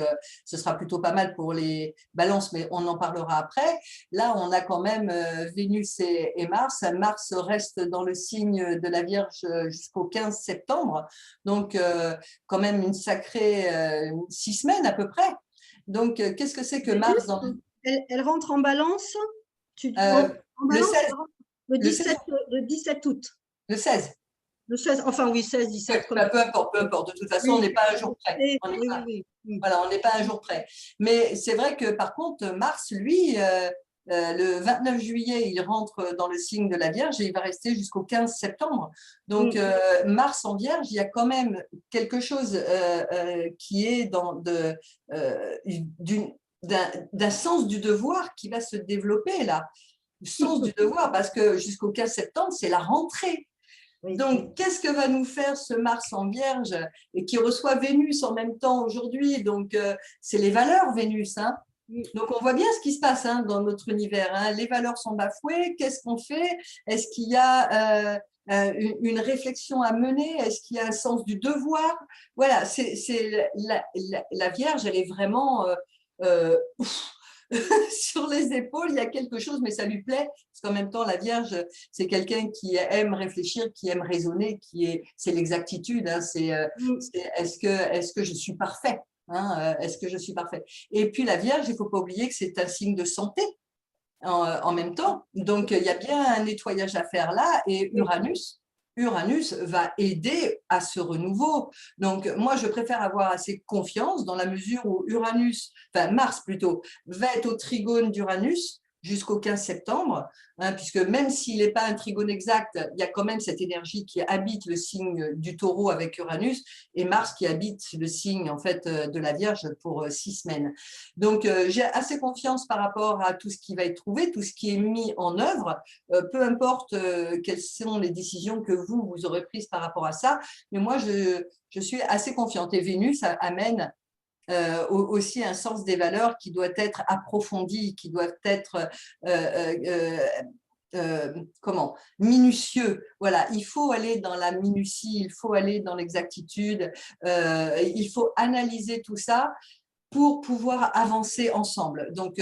ce sera plutôt pas mal pour les Balances, mais on en parlera après. Là, on a quand même Vénus et Mars. Mars reste dans le signe de la Vierge jusqu'au 15 septembre. Donc, quand même une sacrée 6 semaines à peu près. Donc, qu'est-ce que c'est que Mars Vénus, dans elle rentre en balance, euh, en le balance 16, le le 16 17, le 17 août. Le 16. Le 16, enfin oui, 16, Oui, 17, comme bah, tu peu veux. importe, peu importe. De toute façon, on Oui, n'est pas un jour près. oui, On n'est oui, pas, oui. voilà, on n'est pas un jour près. Mais c'est vrai que par contre, Mars, lui, le 29 juillet, il rentre dans le signe de la Vierge et il va rester jusqu'au 15 septembre. Donc, Mars en Vierge, il y a quand même quelque chose qui est d'un sens du devoir qui va se développer là. Le sens du devoir, parce que jusqu'au 15 septembre, c'est la rentrée. Oui, Donc, qu'est-ce que va nous faire ce Mars en Vierge et qui reçoit Vénus en même temps aujourd'hui? Donc, c'est les valeurs Vénus. Hein. oui. Donc, on voit bien ce qui se passe hein, dans notre univers. Hein. Les valeurs sont bafouées. Qu'est-ce qu'on fait? Est-ce qu'il y a une réflexion à mener? Est-ce qu'il y a un sens du devoir? Voilà, c'est la Vierge, elle est vraiment sur les épaules, il y a quelque chose, mais ça lui plaît, parce qu'en même temps, la Vierge, c'est quelqu'un qui aime réfléchir, qui aime raisonner, c'est l'exactitude, hein, est-ce que je suis parfait hein, est-ce que je suis parfait? Et puis la Vierge, il ne faut pas oublier que c'est un signe de santé en même temps. Donc, il y a bien un nettoyage à faire là, et Uranus va aider à ce renouveau. Donc, moi, je préfère avoir assez confiance dans la mesure où Mars plutôt, va être au trigone d'Uranus jusqu'au 15 septembre, hein, puisque même s'il n'est pas un trigone exact, il y a quand même cette énergie qui habite le signe du Taureau avec Uranus et Mars qui habite le signe en fait de la Vierge pour 6 semaines. Donc, j'ai assez confiance par rapport à tout ce qui va être trouvé, tout ce qui est mis en œuvre, peu importe quelles sont les décisions que vous aurez prises par rapport à ça, mais moi, je suis assez confiante. Et Vénus amène aussi un sens des valeurs qui doit être approfondi, qui doit être minutieux. Voilà, il faut aller dans la minutie, il faut aller dans l'exactitude, il faut analyser tout ça pour pouvoir avancer ensemble. Donc,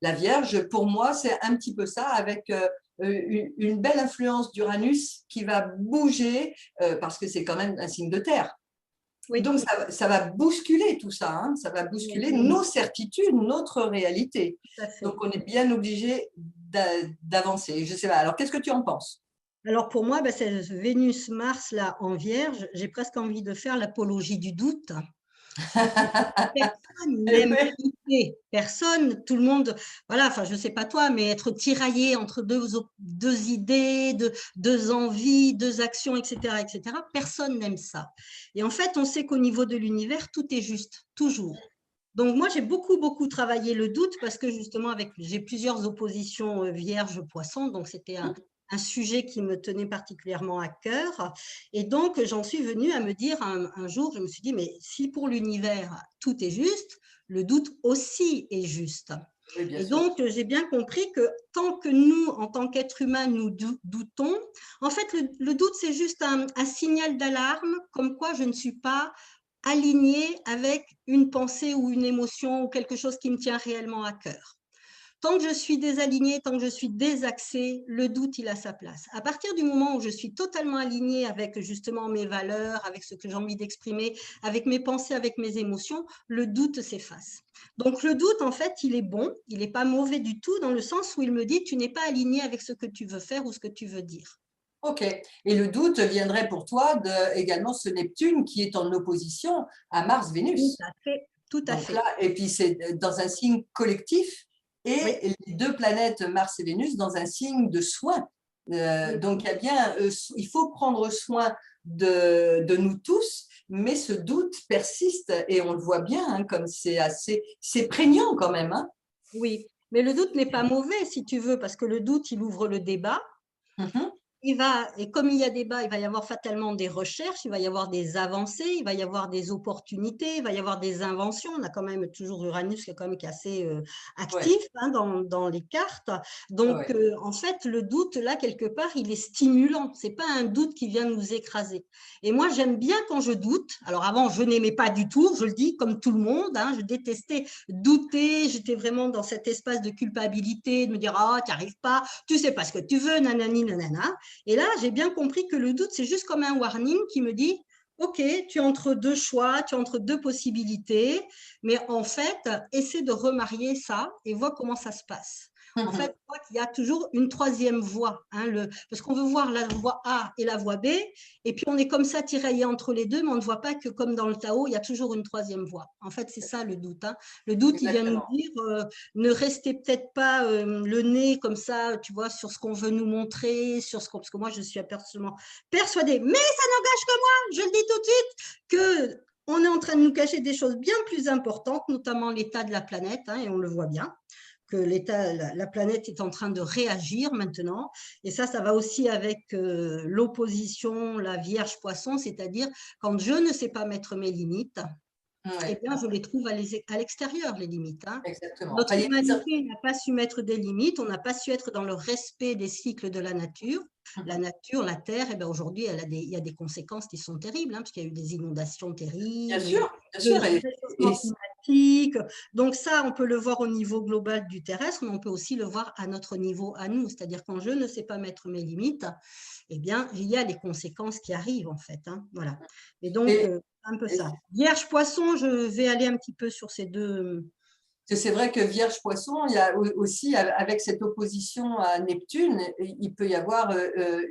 la Vierge, pour moi, c'est un petit peu ça, avec une belle influence d'Uranus qui va bouger, parce que c'est quand même un signe de terre. Oui, Donc, ça va bousculer tout ça, hein, ça va bousculer nos certitudes, notre réalité. tout à fait. Donc, on est bien obligé d'avancer. Je ne sais pas. Alors, qu'est-ce que tu en penses? Alors pour moi, c'est Vénus-Mars là en Vierge, j'ai presque envie de faire l'apologie du doute. Personne Eh n'aime oui. douter, personne, tout le monde, voilà, enfin je ne sais pas toi, mais être tiraillé entre deux idées, deux envies, deux actions, etc., etc., personne n'aime ça. Et en fait, on sait qu'au niveau de l'univers, tout est juste, toujours. Donc moi, j'ai beaucoup, beaucoup travaillé le doute parce que justement, j'ai plusieurs oppositions vierge-poisson, donc c'était un sujet qui me tenait particulièrement à cœur. Et donc, j'en suis venue à me dire un jour, je me suis dit, mais si pour l'univers, tout est juste, le doute aussi est juste. Oui, bien Et sûr. donc, j'ai bien compris que tant que nous, en tant qu'êtres humains, nous doutons, en fait, le doute, c'est juste un signal d'alarme, comme quoi je ne suis pas alignée avec une pensée ou une émotion ou quelque chose qui me tient réellement à cœur. Tant que je suis désalignée, tant que je suis désaxée, le doute, il a sa place. À partir du moment où je suis totalement alignée avec justement mes valeurs, avec ce que j'ai envie d'exprimer, avec mes pensées, avec mes émotions, le doute s'efface. Donc le doute, en fait, il est bon, il n'est pas mauvais du tout dans le sens où il me dit tu n'es pas aligné avec ce que tu veux faire ou ce que tu veux dire. OK. Et le doute viendrait pour toi également ce Neptune qui est en opposition à Tout Mars-Vénus. à fait, tout à Donc là, fait. et puis c'est dans un signe collectif Oui, et les deux planètes Mars et Vénus dans un signe de soin. oui. Donc il y a bien, il faut prendre soin de nous tous, mais ce doute persiste et on le voit bien, hein, comme c'est prégnant quand même. Hein. Oui. Mais le doute n'est pas mauvais, si tu veux, parce que le doute, il ouvre le débat. Mhm. Et comme il y a débat, il va y avoir fatalement des recherches, il va y avoir des avancées, il va y avoir des opportunités, il va y avoir des inventions. On a quand même toujours Uranus qui est quand même assez Ouais, actif dans les cartes. Donc, ouais. en fait, le doute, là, quelque part, il est stimulant. C'est pas un doute qui vient nous écraser. Et moi, j'aime bien quand je doute. Alors, avant, je n'aimais pas du tout, je le dis, comme tout le monde. Hein, je détestais douter. J'étais vraiment dans cet espace de culpabilité, de me dire, ah, tu n'y arrives pas, tu sais pas ce que tu veux, nanani, nanana. Et là, j'ai bien compris que le doute, c'est juste comme un warning qui me dit, OK, tu es entre deux choix, tu es entre deux possibilités, mais en fait, essaie de remarier ça et vois comment ça se passe. En fait, je crois qu'il y a toujours une troisième voie, hein, parce qu'on veut voir la voie A et la voie B, et puis on est comme ça tiraillé entre les deux, mais on ne voit pas que comme dans le Tao, il y a toujours une troisième voie. En fait, c'est ça le doute. Hein. Le doute, il vient nous Exactement. dire, ne restez peut-être pas le nez comme ça, tu vois, sur ce qu'on veut nous montrer, sur ce qu'on… Parce que moi, je suis absolument persuadée, mais ça n'engage que moi, je le dis tout de suite, qu'on est en train de nous cacher des choses bien plus importantes, notamment l'état de la planète, hein, et on le voit bien que la planète est en train de réagir maintenant. Et ça va aussi avec l'opposition, la Vierge-Poisson, c'est-à-dire quand je ne sais pas mettre mes limites, eh Ouais, bien, je les trouve à l'extérieur, les limites. Hein. exactement. Enfin, Notre humanité n'a pas su mettre des limites, on n'a pas su être dans le respect des cycles de la nature. La nature, la Terre, eh bien, aujourd'hui, il y a des conséquences qui sont terribles, hein, parce qu'il y a eu des inondations bien terribles, il y a eu sûr, bien le sûr. Et réchauffement climatique. Donc ça, on peut le voir au niveau global du terrestre, mais on peut aussi le voir à notre niveau, à nous. C'est-à-dire quand je ne sais pas mettre mes limites, eh bien, il y a les conséquences qui arrivent, en fait. Hein, voilà. Et donc, et, un peu et ça. Vierge, poisson, je vais aller un petit peu sur ces deux. c'est vrai que Vierge-Poisson, il y a aussi, avec cette opposition à Neptune, il peut y avoir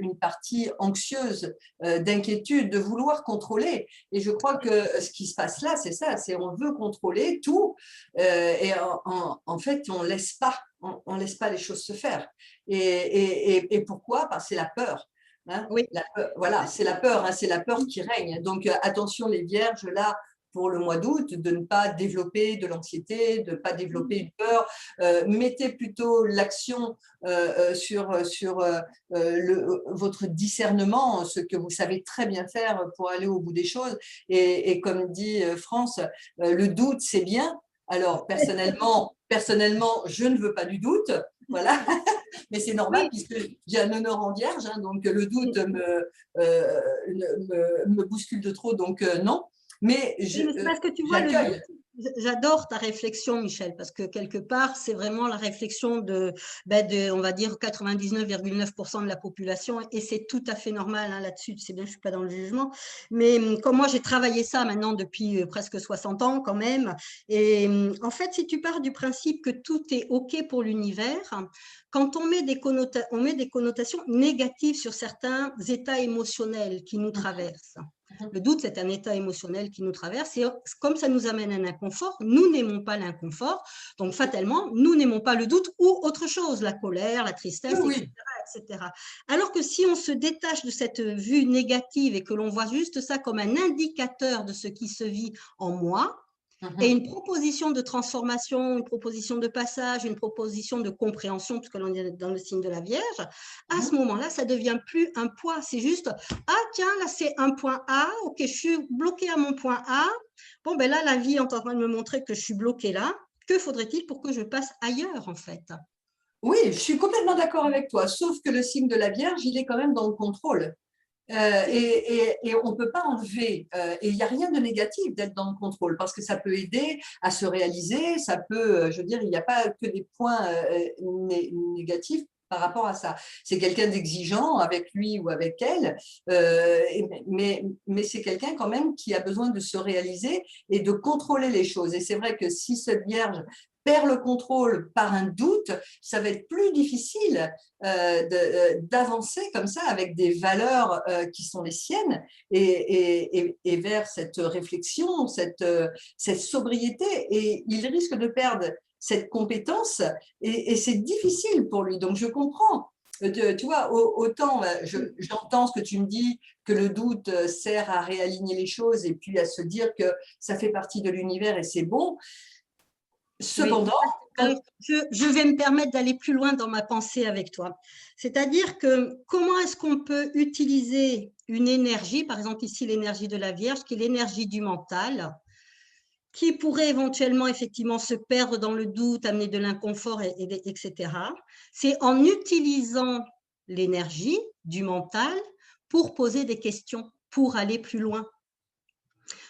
une partie anxieuse, d'inquiétude, de vouloir contrôler. Et je crois que ce qui se passe là, c'est ça, c'est on veut contrôler tout et en fait, on laisse pas les choses se faire. Et pourquoi? Parce que c'est la peur. Hein, Oui, voilà, c'est la peur, hein, c'est la peur qui règne. Donc attention les vierges là pour le mois d'août, de ne pas développer de l'anxiété, de ne pas développer une peur. Mettez plutôt l'action sur votre discernement, ce que vous savez très bien faire pour aller au bout des choses. Et comme dit France, le doute, c'est bien. Alors, personnellement, je ne veux pas du doute. Voilà, mais c'est normal oui. puisque j'ai un honneur en vierge, hein, donc le doute me bouscule de trop, donc non. Mais Oui, mais c'est parce que tu vois, j'accueille. J'adore ta réflexion, Michel, parce que quelque part, c'est vraiment la réflexion on va dire, 99,9% de la population, et c'est tout à fait normal hein, là-dessus. C'est bien, je ne suis pas dans le jugement, mais comme moi, j'ai travaillé ça maintenant depuis presque 60 ans quand même, et en fait, si tu pars du principe que tout est OK pour l'univers, quand on met des connotations négatives sur certains états émotionnels qui nous traversent. Le doute, c'est un état émotionnel qui nous traverse et comme ça nous amène un inconfort, nous n'aimons pas l'inconfort, donc fatalement, nous n'aimons pas le doute ou autre chose, la colère, la tristesse, Oui, etc. Alors que si on se détache de cette vue négative et que l'on voit juste ça comme un indicateur de ce qui se vit en moi, et une proposition de transformation, une proposition de passage, une proposition de compréhension, puisque l'on est dans le signe de la Vierge, à ce moment-là, ça ne devient plus un poids. C'est juste, ah tiens, là c'est un point A, ok, je suis bloqué à mon point A. Bon, ben là, la vie est en train de me montrer que je suis bloqué là. Que faudrait-il pour que je passe ailleurs, en fait? oui, je suis complètement d'accord avec toi, sauf que le signe de la Vierge, il est quand même dans le contrôle. Et on ne peut pas enlever, et il n'y a rien de négatif d'être dans le contrôle, parce que ça peut aider à se réaliser, ça peut, je veux dire, il n'y a pas que des points négatifs par rapport à ça. C'est quelqu'un d'exigeant avec lui ou avec elle, mais c'est quelqu'un quand même qui a besoin de se réaliser et de contrôler les choses. Et c'est vrai que si cette Vierge perd le contrôle par un doute, ça va être plus difficile d'avancer comme ça avec des valeurs qui sont les siennes et vers cette réflexion, cette sobriété. Et il risque de perdre cette compétence et c'est difficile pour lui. Donc, je comprends. Tu vois, autant j'entends ce que tu me dis, que le doute sert à réaligner les choses et puis à se dire que ça fait partie de l'univers et c'est bon. Cependant, oui. Je vais me permettre d'aller plus loin dans ma pensée avec toi. C'est-à-dire que comment est-ce qu'on peut utiliser une énergie, par exemple ici l'énergie de la Vierge, qui est l'énergie du mental, qui pourrait éventuellement effectivement se perdre dans le doute, amener de l'inconfort, etc. C'est en utilisant l'énergie du mental pour poser des questions, pour aller plus loin.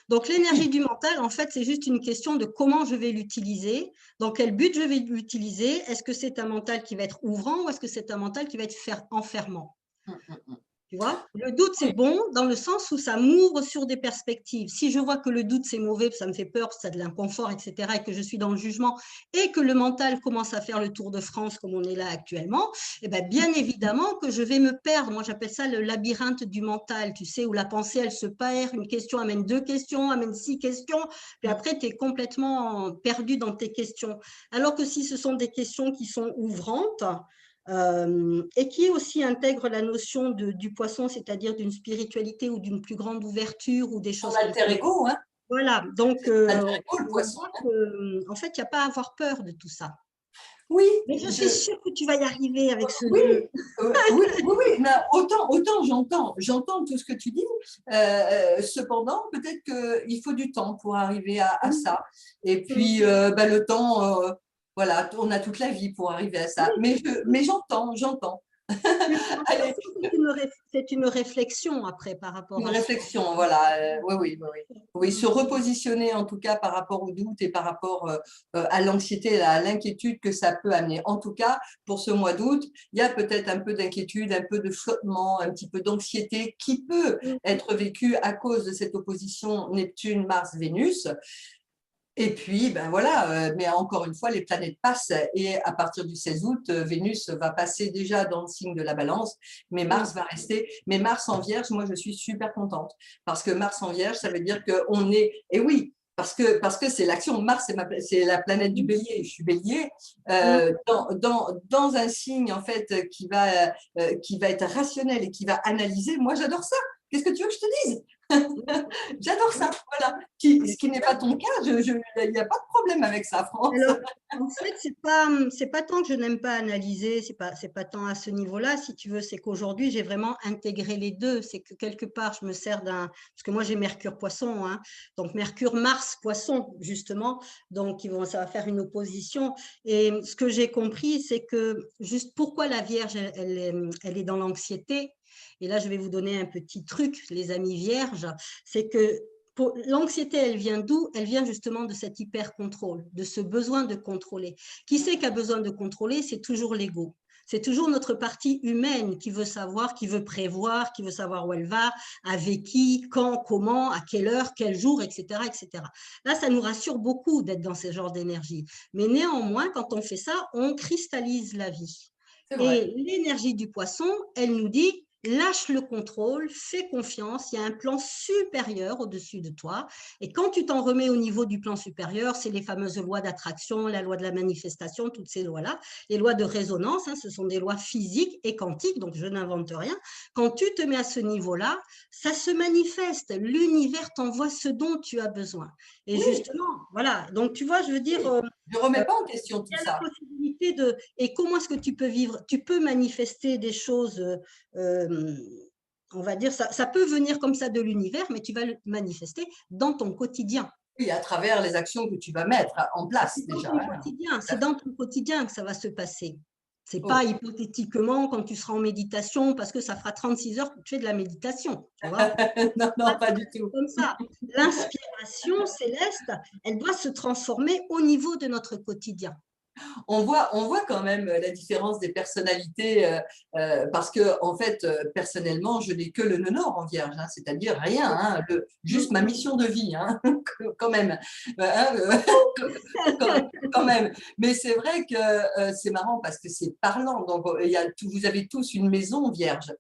Donc, l'énergie du mental, en fait, c'est juste une question de comment je vais l'utiliser, dans quel but je vais l'utiliser. Est-ce que c'est un mental qui va être ouvrant ou est-ce que c'est un mental qui va être enfermant? Tu vois, le doute, c'est bon dans le sens où ça m'ouvre sur des perspectives. Si je vois que le doute, c'est mauvais, ça me fait peur, ça a de l'inconfort, etc., et que je suis dans le jugement, et que le mental commence à faire le tour de France comme on est là actuellement, eh bien évidemment que je vais me perdre. Moi, j'appelle ça le labyrinthe du mental, tu sais, où la pensée, elle se perd, une question amène 2 questions, amène 6 questions, puis après, tu es complètement perdu dans tes questions. Alors que si ce sont des questions qui sont ouvrantes, et qui aussi intègre la notion du poisson, c'est-à-dire d'une spiritualité ou d'une plus grande ouverture ou des son choses comme ça. alter ego, hein, Voilà, donc alter ego, le on poisson. voit que, en fait, il n'y a pas à avoir peur de tout ça. Oui, Mais je suis sûre que tu vas y arriver avec ce oui, jeu. oui, mais autant j'entends tout ce que tu dis. Cependant, peut-être qu'il faut du temps pour arriver à ça. Et puis, le temps, voilà, on a toute la vie pour arriver à ça. Mais j'entends. Allez, C'est une réflexion après par rapport une à ça. réflexion, voilà. Oui. Oui, se repositionner en tout cas par rapport au doute et par rapport à l'anxiété, à l'inquiétude que ça peut amener. En tout cas, pour ce mois d'août, il y a peut-être un peu d'inquiétude, un peu de flottement, un petit peu d'anxiété qui peut être vécue à cause de cette opposition Neptune-Mars-Vénus. Et puis, ben voilà, mais encore une fois, les planètes passent et à partir du 16 août, Vénus va passer déjà dans le signe de la Balance, mais Mars va rester. Mais Mars en Vierge, moi, je suis super contente parce que Mars en Vierge, ça veut dire qu'on est, et oui, parce que c'est l'action. Mars, c'est la planète du Bélier. Je suis Bélier dans un signe en fait qui va être rationnel et qui va analyser. Moi, j'adore ça. Qu'est-ce que tu veux que je te dise? J'adore ça, voilà. Ce qui n'est pas ton cas, il n'y a pas de problème avec ça, France. Alors, en fait, c'est pas tant que je n'aime pas analyser, c'est pas tant à ce niveau-là, si tu veux, c'est qu'aujourd'hui, j'ai vraiment intégré les deux. C'est que quelque part, je me sers parce que moi, j'ai Mercure Poisson, hein, donc Mercure Mars Poisson, justement, donc ça va faire une opposition. Et ce que j'ai compris, c'est que juste pourquoi la Vierge, elle est dans l'anxiété. Et là, je vais vous donner un petit truc, les amis vierges, c'est que l'anxiété, elle vient d'où? Elle vient justement de cet hyper-contrôle, de ce besoin de contrôler. Qui c'est qui a besoin de contrôler? C'est toujours l'ego. C'est toujours notre partie humaine qui veut savoir, qui veut prévoir, qui veut savoir où elle va, avec qui, quand, comment, à quelle heure, quel jour, etc., etc. Là, ça nous rassure beaucoup d'être dans ce genre d'énergie. Mais néanmoins, quand on fait ça, on cristallise la vie. Et l'énergie du poisson, elle nous dit, lâche le contrôle, fais confiance, il y a un plan supérieur au-dessus de toi. Et quand tu t'en remets au niveau du plan supérieur, c'est les fameuses lois d'attraction, la loi de la manifestation, toutes ces lois-là. Les lois de résonance, hein, ce sont des lois physiques et quantiques, donc je n'invente rien. Quand tu te mets à ce niveau-là, ça se manifeste. L'univers t'envoie ce dont tu as besoin. Et justement, voilà. Donc, tu vois, je veux dire… je ne remets pas en question tout il y a ça. la possibilité de… Et comment est-ce que tu peux vivre? Tu peux manifester des choses… on va dire, ça peut venir comme ça de l'univers, mais tu vas le manifester dans ton quotidien. Oui, à travers les actions que tu vas mettre en place déjà. C'est dans ton quotidien que ça va se passer. Ce n'est pas hypothétiquement quand tu seras en méditation, parce que ça fera 36 heures que tu fais de la méditation. Tu vois non, non, pas du tout. Comme ça. L'inspiration céleste, elle doit se transformer au niveau de notre quotidien. On voit quand même la différence des personnalités parce que, en fait, personnellement, je n'ai que le nœud nord en vierge, hein, c'est-à-dire rien, hein, juste ma mission de vie, hein, quand même. Quand même. Mais c'est vrai que c'est marrant parce que c'est parlant. Donc, vous avez tous une maison vierge.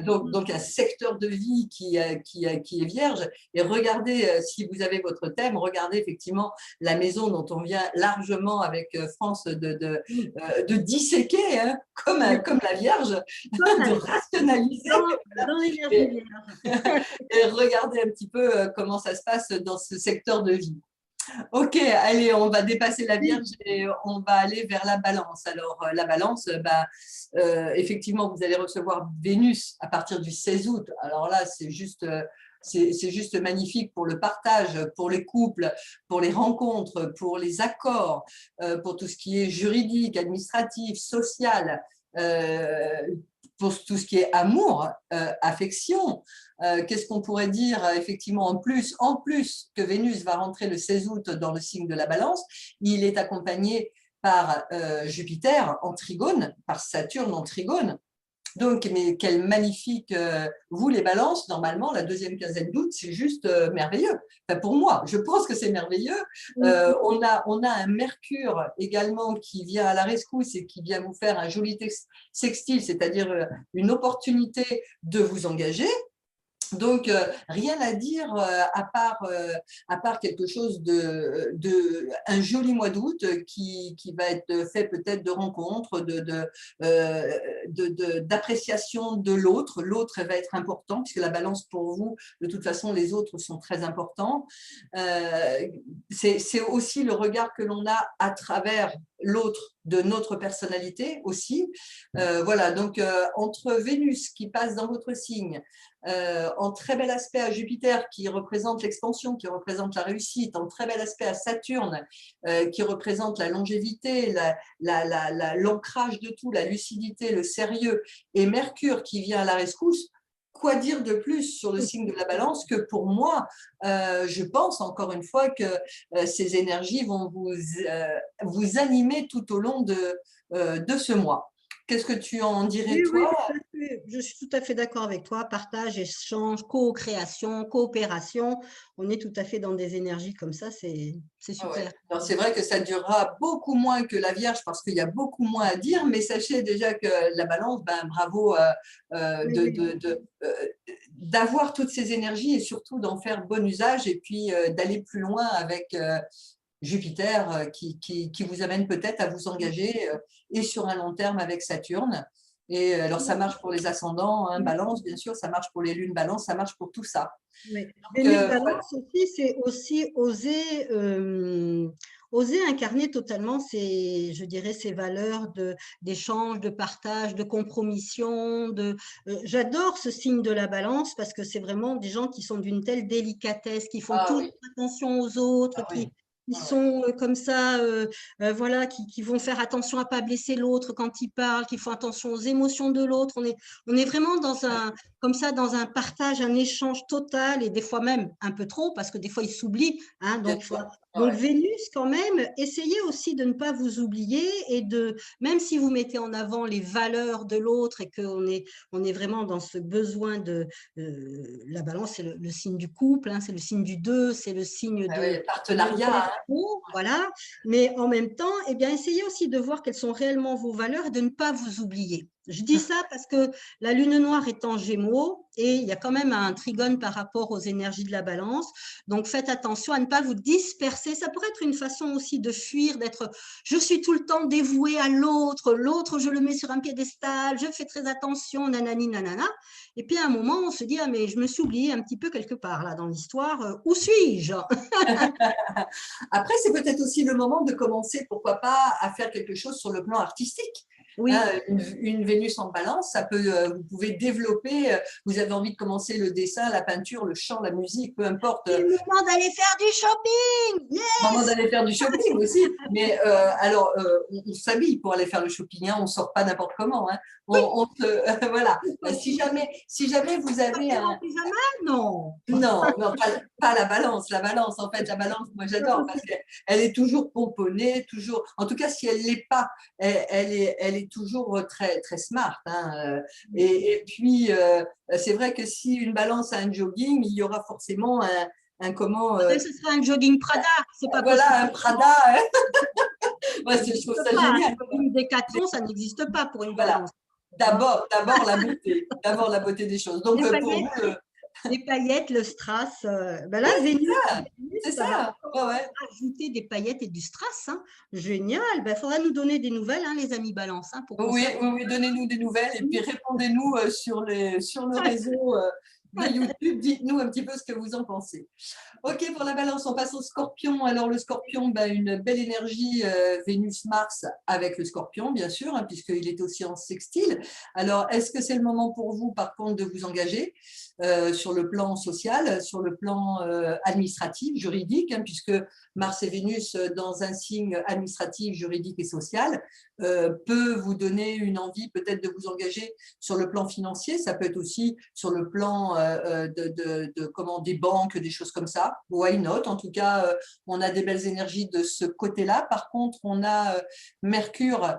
Donc, un secteur de vie qui est vierge. Et regardez, si vous avez votre thème, regardez effectivement la maison dont on vient largement avec France de disséquer, hein, comme la Vierge, de rationaliser. Dans l'énergie vierge. Et regardez un petit peu comment ça se passe dans ce secteur de vie. Ok, allez, on va dépasser la Vierge et on va aller vers la Balance. Alors, la Balance, effectivement, vous allez recevoir Vénus à partir du 16 août. Alors là, c'est juste magnifique pour le partage, pour les couples, pour les rencontres, pour les accords, pour tout ce qui est juridique, administratif, social, pour tout ce qui est amour, affection. Qu'est-ce qu'on pourrait dire effectivement en plus que Vénus va rentrer le 16 août dans le signe de la Balance, il est accompagné par Jupiter en trigone, par Saturne en trigone. Donc, mais quel magnifique, vous les balances, normalement, la deuxième quinzaine d'août, c'est juste merveilleux. Enfin, pour moi, je pense que c'est merveilleux. On a un Mercure également qui vient à la rescousse et qui vient vous faire un joli sextile, c'est-à-dire une opportunité de vous engager. Donc, rien à dire à part quelque chose un joli mois d'août qui va être fait peut-être de rencontres, d'appréciation de l'autre. L'autre va être important puisque la balance pour vous, de toute façon, les autres sont très importants. C'est aussi le regard que l'on a à travers l'autre de notre personnalité aussi. Voilà, donc entre Vénus qui passe dans votre signe, en très bel aspect à Jupiter qui représente l'expansion, qui représente la réussite, en très bel aspect à Saturne qui représente la longévité, l'ancrage de tout, la lucidité, le sérieux, et Mercure qui vient à la rescousse. Quoi dire de plus sur le signe de la Balance que pour moi, je pense encore une fois que ces énergies vont vous animer tout au long de ce mois. Qu'est-ce que tu en dirais, toi? Oui, je suis tout à fait d'accord avec toi. Partage, échange, co-création, coopération. On est tout à fait dans des énergies comme ça, c'est super. Ouais. C'est vrai que ça durera beaucoup moins que la Vierge parce qu'il y a beaucoup moins à dire, mais sachez déjà que la Balance, bravo d'avoir toutes ces énergies et surtout d'en faire bon usage et puis d'aller plus loin avec Jupiter qui vous amène peut-être à vous engager et sur un long terme avec Saturne. Et alors, ça marche pour les ascendants, hein, Balance, bien sûr, ça marche pour les lunes Balance, ça marche pour tout ça. Oui. Vénus Balance aussi, c'est aussi oser incarner totalement je dirais, ces valeurs d'échange, de partage, de compromission. J'adore ce signe de la Balance parce que c'est vraiment des gens qui sont d'une telle délicatesse, qui font toujours attention aux autres, qui sont comme ça, voilà, qui vont faire attention à ne pas blesser l'autre quand ils parlent, qui font attention aux émotions de l'autre. On est vraiment comme ça, dans un partage, un échange total et des fois même un peu trop parce que des fois ils s'oublient. Hein, Bien sûr. donc Vénus, quand même, essayez aussi de ne pas vous oublier et même si vous mettez en avant les valeurs de l'autre et on est vraiment dans ce besoin la balance, c'est le signe du couple, hein, c'est le signe du deux, c'est le signe de Partenariat. voilà. Mais en même temps, eh bien, essayez aussi de voir quelles sont réellement vos valeurs et de ne pas vous oublier. Je dis ça parce que la lune noire est en Gémeaux et il y a quand même un trigone par rapport aux énergies de la balance. Donc, faites attention à ne pas vous disperser. Ça pourrait être une façon aussi de fuir, je suis tout le temps dévouée à l'autre, je le mets sur un piédestal, je fais très attention, nanani, nanana. Et puis, à un moment, on se dit, ah, mais je me suis oubliée un petit peu quelque part là dans l'histoire. Où suis-je? Après, c'est peut-être aussi le moment de commencer, pourquoi pas, à faire quelque chose sur le plan artistique. Oui. Une Vénus en balance, ça peut, vous pouvez développer, vous avez envie de commencer le dessin, la peinture, le chant, la musique, peu importe. C'est le moment d'aller faire du shopping. Yes. Moment d'aller faire du shopping aussi. Mais alors, on s'habille pour aller faire le shopping, hein, on ne sort pas n'importe comment. Hein. Voilà. Si jamais vous avez un… Non. Non, pas la balance. La balance, en fait, la balance, moi j'adore parce qu'elle est toujours pomponnée, toujours. En tout cas, si elle ne l'est pas, elle est toujours très, très smart. Hein. Et puis, c'est vrai que si une balance a un jogging, il y aura forcément un comment. Ce sera un jogging Prada, c'est pas voilà, possible. un Prada. Ouais, je trouve ça génial. Un jogging Décathlon, ça n'existe pas pour une balance. D'abord la beauté. D'abord la beauté des choses. Donc, pour vous, les paillettes, le strass, ben là, Vénus, c'est ça. Ajouter des paillettes et du strass, hein. Génial. Il faudra nous donner des nouvelles, hein, les amis balance. Hein, oui, donnez-nous des nouvelles et puis répondez-nous sur le réseau de YouTube. Dites-nous un petit peu ce que vous en pensez. Ok, pour la balance, on passe au scorpion. Alors, le scorpion, une belle énergie Vénus-Mars avec le scorpion, bien sûr, hein, puisqu'il est aussi en sextile. Alors, est-ce que c'est le moment pour vous, par contre, de vous engager sur le plan social, sur le plan administratif, juridique, hein, puisque Mars et Vénus dans un signe administratif, juridique et social peut vous donner une envie peut-être de vous engager sur le plan financier. Ça peut être aussi sur le plan des banques, des choses comme ça. Why not? En tout cas, on a des belles énergies de ce côté-là. Par contre, on a Mercure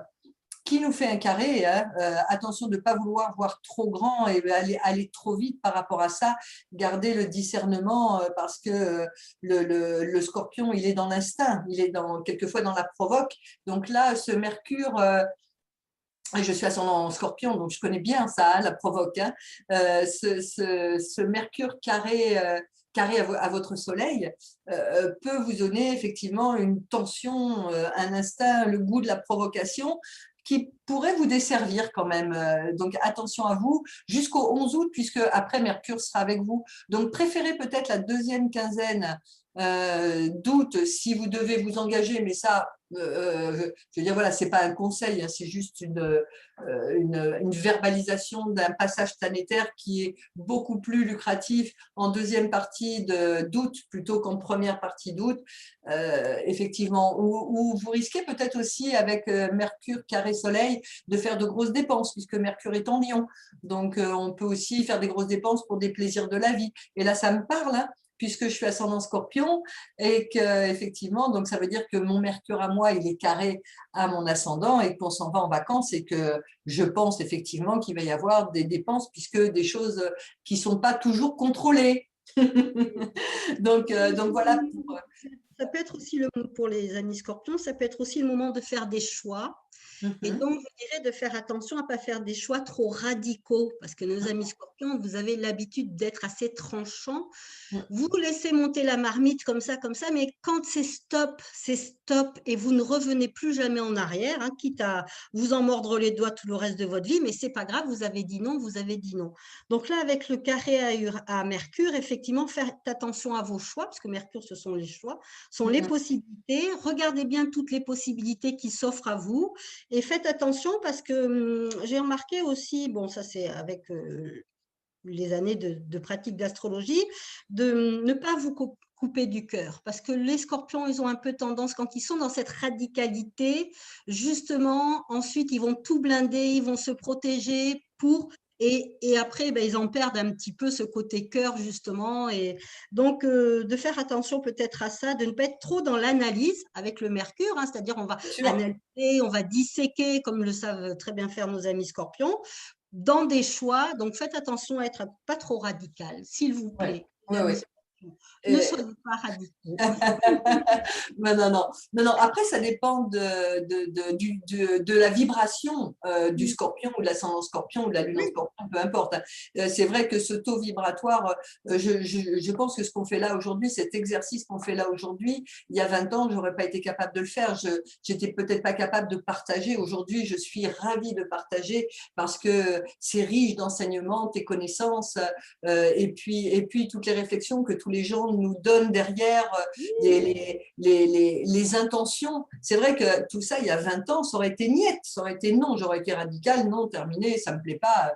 qui nous fait un carré. Hein. Attention de ne pas vouloir voir trop grand et aller trop vite par rapport à ça. Garder le discernement parce que le scorpion, il est dans l'instinct, il est quelquefois dans la provoque. Donc là, ce Mercure… je suis ascendant en scorpion, donc je connais bien ça, hein, la provoque. Hein. Ce Mercure carré à votre soleil peut vous donner effectivement une tension, un instinct, le goût de la provocation qui pourrait vous desservir quand même. Donc attention à vous jusqu'au 11 août, puisque après Mercure sera avec vous. Donc préférez peut-être la deuxième quinzaine d'août si vous devez vous engager, mais ça, je veux dire, voilà, c'est pas un conseil, hein, c'est juste une verbalisation d'un passage planétaire qui est beaucoup plus lucratif en deuxième partie d'août plutôt qu'en première partie d'août, effectivement, où vous risquez peut-être aussi avec Mercure carré Soleil de faire de grosses dépenses puisque Mercure est en Lion, donc on peut aussi faire des grosses dépenses pour des plaisirs de la vie, et là ça me parle, hein, puisque je suis ascendant scorpion et qu'effectivement, donc ça veut dire que mon Mercure à moi, il est carré à mon ascendant et qu'on s'en va en vacances et que je pense effectivement qu'il va y avoir des dépenses puisque des choses qui ne sont pas toujours contrôlées. donc voilà. Ça peut être aussi pour les amis scorpions, ça peut être aussi le moment de faire des choix. Et donc, je dirais de faire attention à ne pas faire des choix trop radicaux, parce que nos amis scorpions, vous avez l'habitude d'être assez tranchants. Vous laissez monter la marmite comme ça, mais quand c'est stop, et vous ne revenez plus jamais en arrière, hein, quitte à vous en mordre les doigts tout le reste de votre vie, mais ce n'est pas grave, vous avez dit non, vous avez dit non. Donc là, avec le carré à Mercure, effectivement, faites attention à vos choix, parce que Mercure, ce sont les choix, sont les possibilités. Regardez bien toutes les possibilités qui s'offrent à vous. Et faites attention parce que j'ai remarqué aussi, bon, ça c'est avec les années de pratique d'astrologie, de ne pas vous couper du cœur. Parce que les scorpions, ils ont un peu tendance, quand ils sont dans cette radicalité, justement, ensuite, ils vont tout blinder, ils vont se protéger pour… Et après, ben, ils en perdent un petit peu ce côté cœur, justement. Et donc, de faire attention peut-être à ça, de ne pas être trop dans l'analyse avec le mercure, hein, c'est-à-dire on va Bien sûr. analyser, on va disséquer, comme le savent très bien faire nos amis scorpions, dans des choix. Donc, faites attention à être pas trop radical, s'il vous Ouais, plaît, les ouais, amis ouais. scorpions. Ne Et, soyez pas radicaux. non, non, non, non, non. Après, ça dépend de la vibration du Oui, scorpion ou de l'ascendant scorpion ou de la lune en oui, scorpion, peu importe. C'est vrai que ce taux vibratoire, je pense que ce qu'on fait là aujourd'hui, cet exercice qu'on fait là aujourd'hui, il y a 20 ans, je n'aurais pas été capable de le faire. Je n'étais peut-être pas capable de partager. Aujourd'hui, je suis ravie de partager parce que c'est riche d'enseignements, tes connaissances, et puis toutes les réflexions que tous les gens nous donnent derrière, les intentions. C'est vrai que tout ça, il y a 20 ans, ça aurait été niette, ça aurait été non, j'aurais été radicale, non, terminé, ça ne me plaît pas.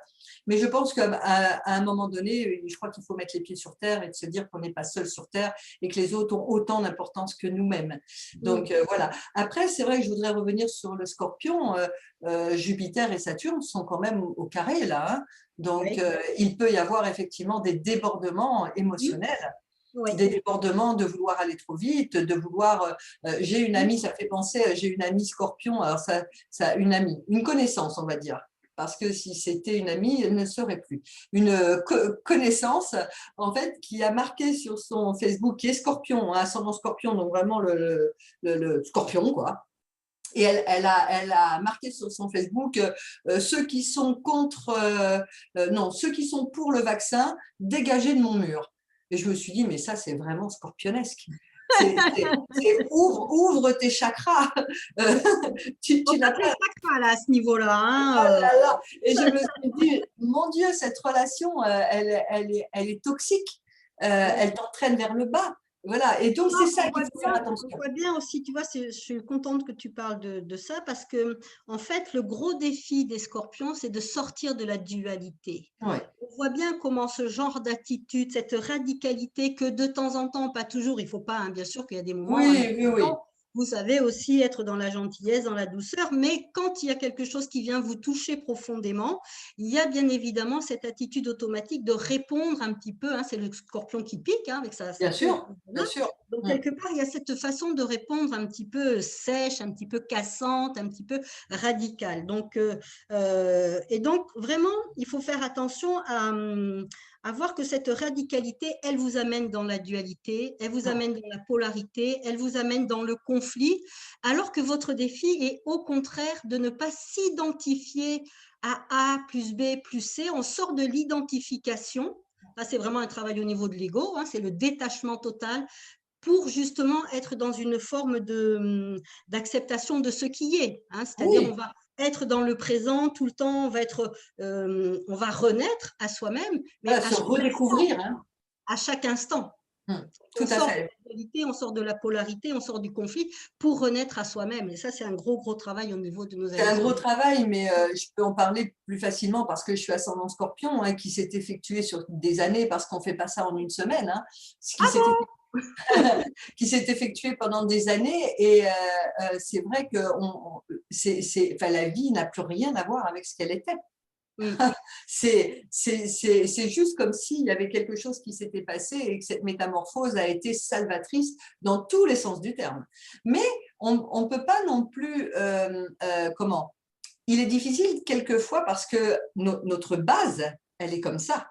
Mais je pense qu'à un moment donné, je crois qu'il faut mettre les pieds sur terre et de se dire qu'on n'est pas seul sur terre et que les autres ont autant d'importance que nous-mêmes. Donc oui, voilà. Après, c'est vrai que je voudrais revenir sur le scorpion. Jupiter et Saturne sont quand même au carré là, hein. Donc oui, il peut y avoir effectivement des débordements oui, émotionnels, oui, des débordements de vouloir aller trop vite, de vouloir. J'ai une amie, ça fait penser, j'ai une amie scorpion, alors une amie, une connaissance, on va dire. Parce que si c'était une amie, elle ne serait plus. Une connaissance, en fait, qui a marqué sur son Facebook, qui est scorpion, hein, ascendant scorpion, donc vraiment le scorpion, quoi. Et elle a marqué sur son Facebook ceux qui sont contre, non, ceux qui sont pour le vaccin, dégagez de mon mur. Et je me suis dit, mais ça, c'est vraiment scorpionnesque. Ouvre tes chakras. Euh, on tu n'as passe les pas. chakras là, à ce niveau-là, Ah hein, là là. Et je me suis dit, mon Dieu, cette relation, elle est toxique. oui. Elle t'entraîne vers le bas. Voilà. Et donc, c'est ça qu'il faut faire On attention. voit bien aussi, tu vois, je suis contente que tu parles de ça parce que, en fait, le gros défi des scorpions, c'est de sortir de la dualité. Ouais. On voit bien comment ce genre d'attitude, cette radicalité que de temps en temps, pas toujours, il ne faut pas, hein, bien sûr qu'il y a des moments, un Oui, oui, oui. vous savez aussi être dans la gentillesse, dans la douceur, mais quand il y a quelque chose qui vient vous toucher profondément, il y a bien évidemment cette attitude automatique de répondre un petit peu, hein, c'est le scorpion qui pique, hein, avec sa Bien queue. sûr, bien sûr. Donc, quelque part, il y a cette façon de répondre un petit peu sèche, un petit peu cassante, un petit peu radicale. Donc, et donc, vraiment, il faut faire attention à voir que cette radicalité, elle vous amène dans la dualité, elle vous amène dans la polarité, elle vous amène dans le conflit, alors que votre défi est au contraire de ne pas s'identifier à A plus B plus C. On sort de l'identification. Là, c'est vraiment un travail au niveau de l'ego, hein, c'est le détachement total pour justement être dans une forme d'acceptation de ce qui est. Hein. C'est-à-dire, on Oui, va être dans le présent tout le temps, on va renaître à soi-même, mais voilà, se redécouvrir, hein. à chaque instant. Tout On à sort de fait. la dualité, on sort de la polarité, on sort du conflit pour renaître à soi-même. Et ça, c'est un gros, gros travail au niveau de nos C'est amis un gros scorpions. travail, mais je peux en parler plus facilement parce que je suis ascendant scorpion, hein, qui s'est effectué sur des années parce qu'on ne fait pas ça en une semaine, hein, ce qui s'est qui s'est effectué pendant des années. Et c'est vrai que enfin, la vie n'a plus rien à voir avec ce qu'elle était. Mm. C'est juste comme s'il y avait quelque chose qui s'était passé et que cette métamorphose a été salvatrice dans tous les sens du terme. Mais on ne peut pas non plus, comment? Il est difficile quelquefois parce que notre base, elle est comme ça.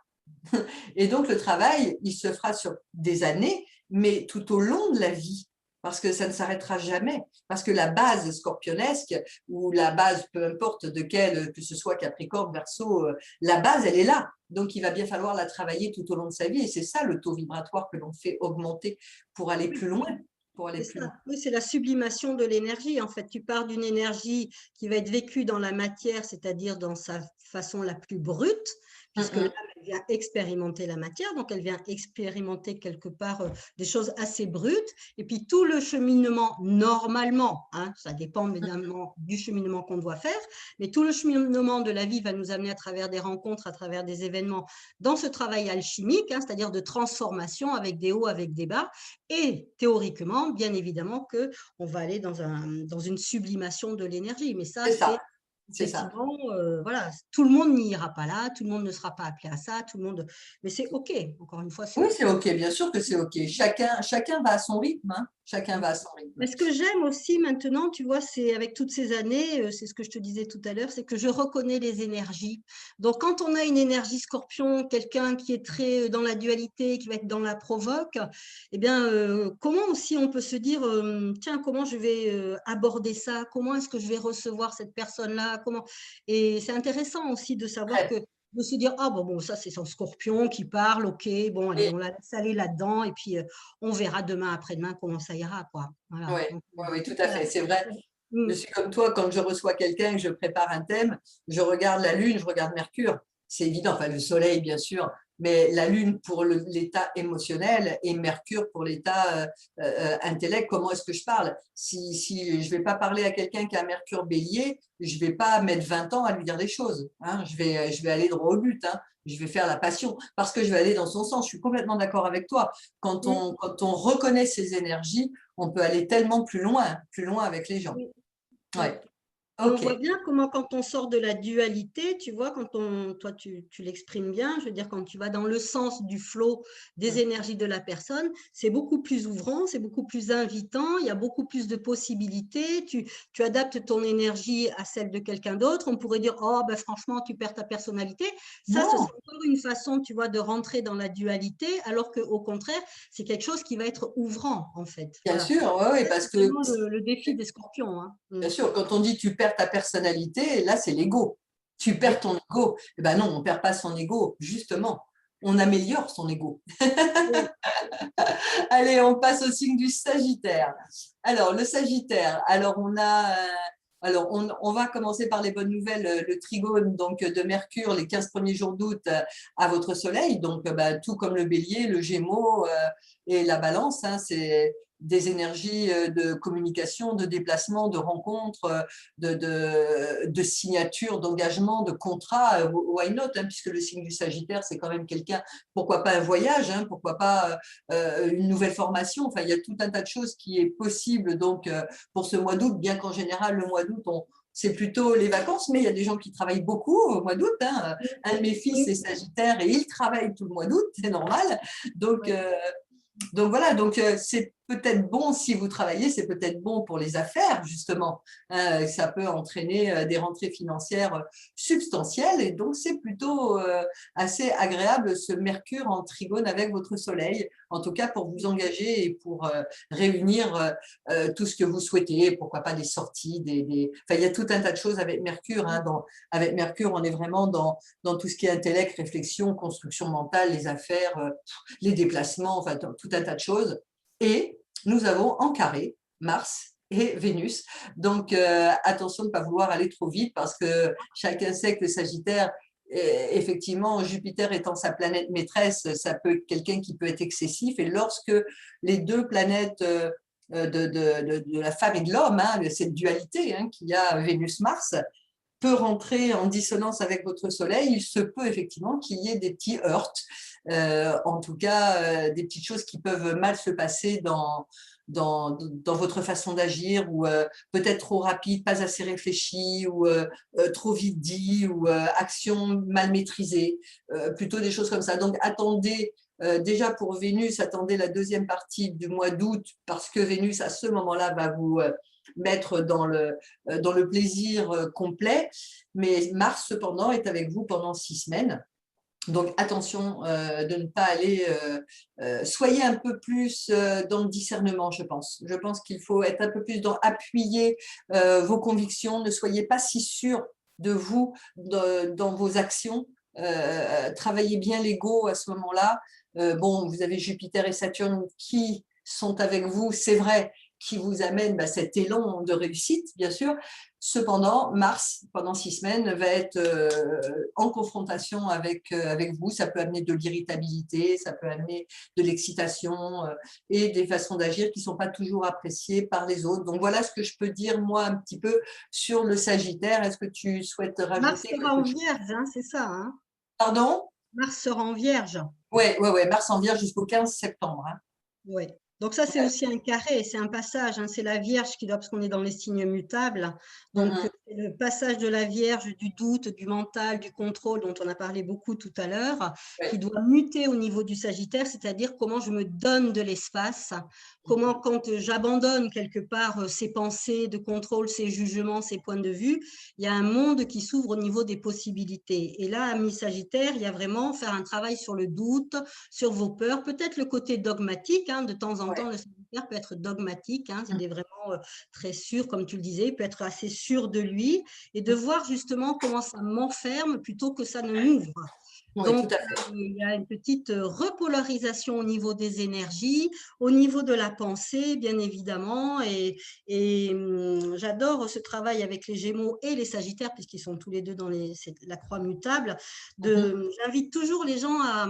Et donc, le travail, il se fera sur des années, mais tout au long de la vie, parce que ça ne s'arrêtera jamais. Parce que la base scorpionesque, ou la base, peu importe de quelle, que ce soit Capricorne, Verseau, la base, elle est là. Donc, il va bien falloir la travailler tout au long de sa vie. Et c'est ça le taux vibratoire que l'on fait augmenter pour aller plus loin. Pour aller C'est plus ça. loin. Oui, c'est la sublimation de l'énergie. En fait, tu pars d'une énergie qui va être vécue dans la matière, c'est-à-dire dans sa façon la plus brute. puisque l'âme, elle vient expérimenter la matière, donc elle vient expérimenter quelque part des choses assez brutes. Et puis tout le cheminement, normalement, hein, ça dépend évidemment du cheminement qu'on doit faire, mais tout le cheminement de la vie va nous amener à travers des rencontres, à travers des événements, dans ce travail alchimique, hein, c'est-à-dire de transformation avec des hauts, avec des bas. Et théoriquement, bien évidemment, qu'on va aller dans une sublimation de l'énergie. Mais ça, C'est c'est ça, c'est ça. effectivement, voilà, tout le monde n'y ira pas là, tout le monde ne sera pas appelé à ça, tout le monde. Mais c'est OK, encore une fois, c'est Oui, OK. c'est OK, bien sûr que c'est OK. Chacun va à son rythme, hein. Chacun va à son rythme. Mais ce que j'aime aussi maintenant, tu vois, c'est avec toutes ces années, c'est ce que je te disais tout à l'heure, c'est que je reconnais les énergies. Donc, quand on a une énergie scorpion, quelqu'un qui est très dans la dualité, qui va être dans la provoque, eh bien, comment aussi on peut se dire, tiens, comment je vais aborder ça? Comment est-ce que je vais recevoir cette personne-là? Comment... Et c'est intéressant aussi de savoir Ouais, que de se dire, ah bon, ça c'est son scorpion qui parle, ok, bon, allez, oui, on la laisse aller là-dedans, et puis on verra demain, après-demain, comment ça ira, quoi. Voilà. oui, Donc, oui, oui, tout à voilà. fait. C'est vrai. Je Mm. suis comme toi, quand je reçois quelqu'un et que je prépare un thème, je regarde la Lune, je regarde Mercure. C'est évident, enfin le Soleil, bien sûr, mais la Lune pour l'état émotionnel et Mercure pour l'état intellect. Comment est-ce que je parle? Si je ne vais pas parler à quelqu'un qui a Mercure Bélier, je ne vais pas mettre 20 ans à lui dire des choses. Hein. Je vais aller droit au but. Hein. Je vais faire la passion parce que je vais aller dans son sens. Je suis complètement d'accord avec toi. Mm. Quand on reconnaît ses énergies, on peut aller tellement plus loin avec les gens. Oui. Oui. Ouais, Et on ok. voit bien comment quand on sort de la dualité, tu vois, toi tu l'exprimes bien, je veux dire, quand tu vas dans le sens du flot des énergies de la personne, c'est beaucoup plus ouvrant, c'est beaucoup plus invitant, il y a beaucoup plus de possibilités, tu adaptes ton énergie à celle de quelqu'un d'autre, on pourrait dire, oh ben franchement, tu perds ta personnalité, ça ce Non, serait encore une façon, tu vois, de rentrer dans la dualité, alors qu'au contraire, c'est quelque chose qui va être ouvrant, en fait, bien voilà. sûr, ouais, ouais, Ça, parce c'est que, vraiment le défi des scorpions, hein. bien sûr, quand on dit tu perds ta personnalité, là, c'est l'ego. Tu perds Oui. ton ego. Eh ben non, on ne perd pas son ego, justement. On améliore son ego. Oui. Allez, on passe au signe du Sagittaire. Alors, le Sagittaire, on va commencer par les bonnes nouvelles. Le trigone donc, de Mercure, les 15 premiers jours d'août à votre soleil. Donc, bah, tout comme le bélier, le gémeaux et la balance, hein, c'est des énergies de communication, de déplacement, de rencontres, de signature, d'engagement, de contrat. Why not, hein, puisque le signe du Sagittaire, c'est quand même quelqu'un, pourquoi pas un voyage, hein, pourquoi pas une nouvelle formation. Enfin, il y a tout un tas de choses qui est possible donc pour ce mois d'août, bien qu'en général, le mois d'août, c'est plutôt les vacances, mais il y a des gens qui travaillent beaucoup au mois d'août. Hein. Un de mes fils est Oui, Sagittaire et il travaille tout le mois d'août, c'est normal. Donc, oui. voilà, donc c'est peut-être bon si vous travaillez, c'est peut-être bon pour les affaires, justement. Ça peut entraîner des rentrées financières substantielles et donc c'est plutôt assez agréable ce Mercure en trigone avec votre Soleil, en tout cas pour vous engager et pour réunir tout ce que vous souhaitez, pourquoi pas des sorties, Enfin, il y a tout un tas de choses avec Mercure. Hein, avec Mercure, on est vraiment dans tout ce qui est intellect, réflexion, construction mentale, les affaires, les déplacements, enfin tout un tas de choses. Et nous avons en carré Mars et Vénus. Donc, attention de ne pas vouloir aller trop vite parce que chacun sait que le Sagittaire, effectivement, Jupiter étant sa planète maîtresse, ça peut être quelqu'un qui peut être excessif. Et lorsque les deux planètes de la femme et de l'homme, hein, cette dualité hein, qu'il y a Vénus-Mars, peut rentrer en dissonance avec votre soleil, il se peut effectivement qu'il y ait des petits heurts, en tout cas des petites choses qui peuvent mal se passer dans votre façon d'agir ou peut-être trop rapide, pas assez réfléchi ou trop vite dit ou action mal maîtrisée, plutôt des choses comme ça. Donc attendez déjà pour Vénus, attendez la deuxième partie du mois d'août parce que Vénus à ce moment-là va vous mettre dans le plaisir complet. Mais Mars, cependant, est avec vous pendant 6 semaines. Donc attention de ne pas aller, soyez un peu plus dans le discernement, je pense. Je pense qu'il faut être un peu plus dans appuyer vos convictions, ne soyez pas si sûr de vous dans vos actions. Travaillez bien l'ego à ce moment-là. Bon, vous avez Jupiter et Saturne qui sont avec vous, c'est vrai, qui vous amène cet élan de réussite, bien sûr. Cependant, Mars, pendant 6 semaines, va être en confrontation avec vous. Ça peut amener de l'irritabilité, ça peut amener de l'excitation et des façons d'agir qui ne sont pas toujours appréciées par les autres. Donc, voilà ce que je peux dire, moi, un petit peu sur le Sagittaire. Est-ce que tu souhaites Mars rajouter sera en quelque chose? Vierge, hein, c'est ça, hein? Pardon? Mars sera en Vierge. Oui, Mars en Vierge jusqu'au 15 septembre. Hein. Oui. Donc ça, c'est aussi un carré, c'est un passage. Hein, c'est la Vierge qui doit, parce qu'on est dans les signes mutables. Donc, c'est le passage de la Vierge, du doute, du mental, du contrôle, dont on a parlé beaucoup tout à l'heure, qui doit muter au niveau du Sagittaire, c'est-à-dire comment je me donne de l'espace, comment quand j'abandonne quelque part ces pensées de contrôle, ces jugements, ces points de vue, il y a un monde qui s'ouvre au niveau des possibilités. Et là, à mi-Sagittaire, il y a vraiment faire un travail sur le doute, sur vos peurs, peut-être le côté dogmatique, hein, de temps en temps, le Sagittaire peut être dogmatique, hein, il est vraiment très sûr, comme tu le disais, il peut être assez sûr de lui, et de voir justement comment ça m'enferme plutôt que ça ne m'ouvre. Oui, Donc, tout à fait. il y a une petite repolarisation au niveau des énergies, au niveau de la pensée, bien évidemment. Et j'adore ce travail avec les Gémeaux et les Sagittaires, puisqu'ils sont tous les deux dans la croix mutable. J'invite toujours les gens à…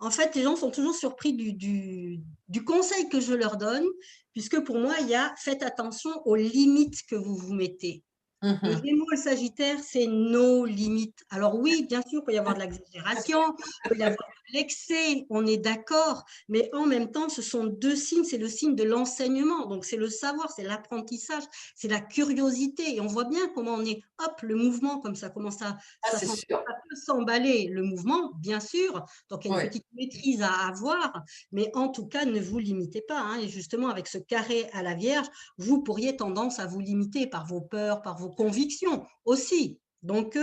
En fait, les gens sont toujours surpris du conseil que je leur donne, puisque pour moi, il y a faites attention aux limites que vous vous mettez. Les Gémeaux et le Sagittaire, c'est nos limites. Alors oui, bien sûr, il peut y avoir de l'exagération, il peut y avoir de l'excès, on est d'accord, mais en même temps, ce sont deux signes, c'est le signe de l'enseignement, donc c'est le savoir, c'est l'apprentissage, c'est la curiosité, et on voit bien comment on est, hop, le mouvement, comme ça commence Ah, ça c'est sûr. peut s'emballer, le mouvement, bien sûr, donc il y a une Oui. petite maîtrise à avoir, mais en tout cas, ne vous limitez pas, hein, et justement, avec ce carré à la Vierge, vous pourriez tendance à vous limiter par vos peurs, par vos convictions aussi. Donc,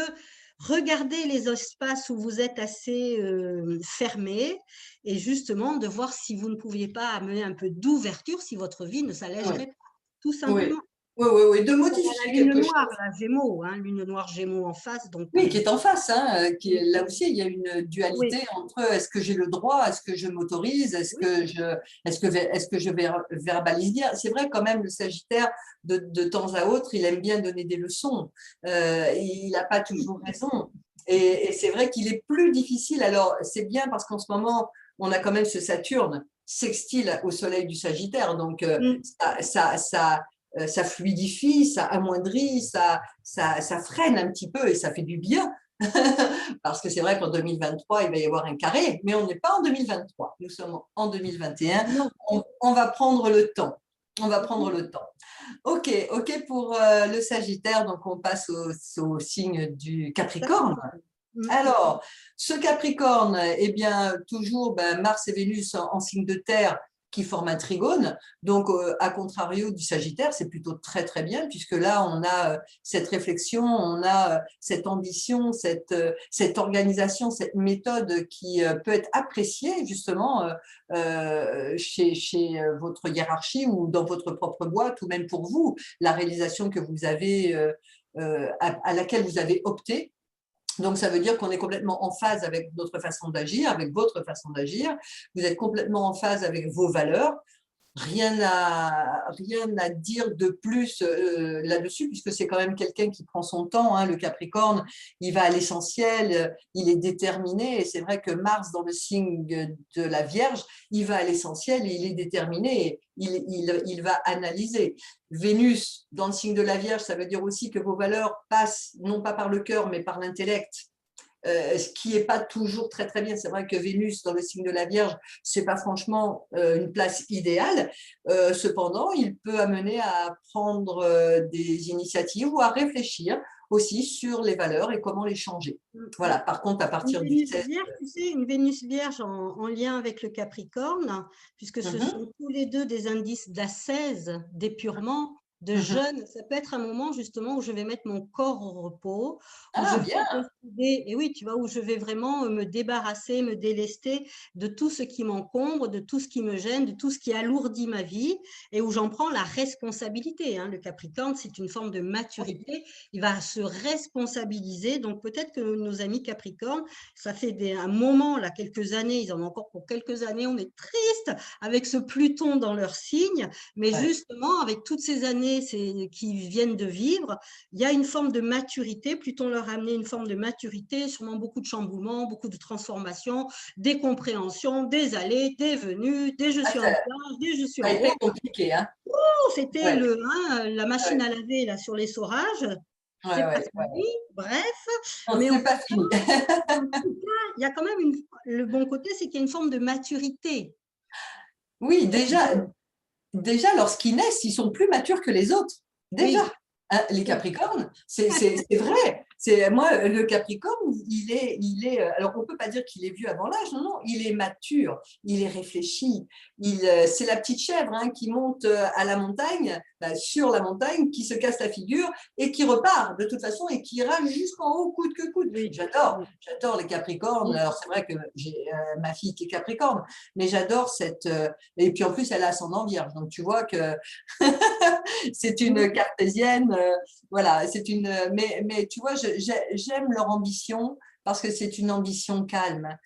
regardez les espaces où vous êtes assez fermés et justement de voir si vous ne pouviez pas amener un peu d'ouverture, si votre vie ne s'allégerait pas, tout Oui. simplement. De On a modifier la lune quelque noire, chose. la Gémeaux, hein, lune noire Gémeaux en face. Donc, Oui, qui est en face. Hein, là aussi, il y a une oui, dualité entre est-ce que j'ai le droit, est-ce que je m'autorise, oui, est-ce que je verbalise bien. C'est vrai quand même, le Sagittaire, de temps à autre, il aime bien donner des leçons. Il n'a pas toujours raison. Et c'est vrai qu'il est plus difficile. Alors, c'est bien parce qu'en ce moment, on a quand même ce Saturne sextile au soleil du Sagittaire. Donc, ça fluidifie, ça amoindrit, ça freine un petit peu et ça fait du bien. Parce que c'est vrai qu'en 2023, il va y avoir un carré, mais on n'est pas en 2023. Nous sommes en 2021. non. On va prendre le temps. On va prendre le temps. Ok pour le Sagittaire. Donc, on passe au signe du Capricorne. Alors, ce Capricorne, eh bien, toujours Mars et Vénus en signe de terre qui forment un trigone. Donc, à contrario du Sagittaire, c'est plutôt très, très bien, puisque là, on a cette réflexion, on a cette ambition, cette organisation, cette méthode qui peut être appréciée, justement, chez votre hiérarchie ou dans votre propre boîte, ou même pour vous, la réalisation que vous avez, à laquelle vous avez opté. Donc, ça veut dire qu'on est complètement en phase avec notre façon d'agir, avec votre façon d'agir. Vous êtes complètement en phase avec vos valeurs. Rien à dire de plus là-dessus, puisque c'est quand même quelqu'un qui prend son temps. Hein, le Capricorne, il va à l'essentiel, il est déterminé. Et c'est vrai que Mars, dans le signe de la Vierge, il va à l'essentiel, il est déterminé, il va analyser. Vénus, dans le signe de la Vierge, ça veut dire aussi que vos valeurs passent non pas par le cœur, mais par l'intellect. Ce qui n'est pas toujours très très bien. C'est vrai que Vénus dans le signe de la Vierge, c'est pas franchement une place idéale. Cependant, il peut amener à prendre des initiatives ou à réfléchir aussi sur les valeurs et comment les changer. Voilà. Par contre, à Une partir du Vénus 16. vierge, tu sais, une Vénus vierge en lien avec le Capricorne, puisque ce sont tous les deux des indices d'ascèse, d'épurement. de jeûne, ça peut être un moment justement où je vais mettre mon corps au repos, où je Ah, vais bien. décider, et oui, tu vois, où je vais vraiment me débarrasser, me délester de tout ce qui m'encombre, de tout ce qui me gêne, de tout ce qui alourdit ma vie, et où j'en prends la responsabilité. Hein. Le Capricorne, c'est une forme de Oui. maturité, il va se responsabiliser. Donc peut-être que nos amis Capricornes, ça fait un moment, là, quelques années, ils en ont encore pour quelques années, on est triste avec ce Pluton dans leur signe, mais Ouais. justement, avec toutes ces années qui viennent de vivre, il y a une forme de maturité. Pluton leur a amené une forme de maturité, sûrement beaucoup de chamboulements, beaucoup de transformations, des compréhensions, des allées, des venues, des je Ah, suis ça en place, des je suis a en été haut. compliqué, hein. C'était Ouais, la machine ouais, à laver là, sur l'essorage. ouais, C'est pas ouais, fini, ouais. bref. Non, Mais c'est pas fini. en tout cas, il y a quand même le bon côté, c'est qu'il y a une forme de maturité. Oui, déjà, lorsqu'ils naissent, ils sont plus matures que les autres. Déjà. Oui, Hein, les Capricornes, c'est vrai. C'est moi, le Capricorne, alors on peut pas dire qu'il est vieux avant l'âge, non, non, il est mature, il est réfléchi. C'est la petite chèvre, hein, qui monte à la montagne, sur la montagne, qui se casse la figure et qui repart de toute façon et qui ira jusqu'en haut, coûte que coûte. oui, J'adore les Capricornes. oui. Alors c'est vrai que j'ai ma fille qui est Capricorne, mais j'adore et puis en plus elle a ascendant Vierge, donc tu vois que c'est une cartésienne, voilà, mais tu vois, j'aime leur ambition parce que c'est une ambition calme.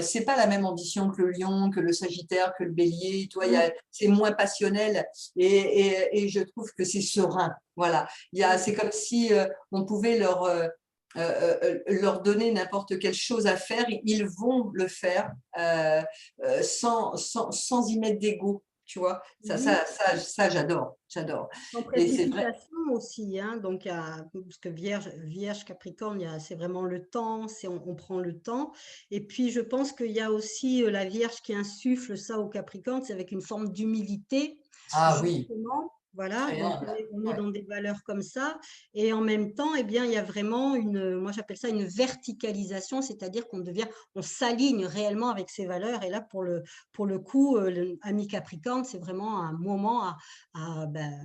C'est pas la même ambition que le Lion, que le Sagittaire, que le Bélier. Tu vois, c'est moins passionnel et je trouve que c'est serein. Voilà, c'est comme si on pouvait leur donner n'importe quelle chose à faire, ils vont le faire sans y mettre d'ego. Tu vois, Mhm. j'adore, j'adore. En Et c'est vrai. précipitation aussi, hein, donc parce que Vierge, Capricorne, c'est vraiment le temps, on prend le temps. Et puis je pense qu'il y a aussi la Vierge qui insuffle ça au Capricorne, c'est avec une forme d'humilité, Ah oui, justement. Voilà, très donc humble. on est Ouais. dans des valeurs comme ça. Et en même temps, eh bien, il y a vraiment moi j'appelle ça une verticalisation, c'est-à-dire on s'aligne réellement avec ses valeurs. Et là, pour le coup, ami Capricorne, c'est vraiment un moment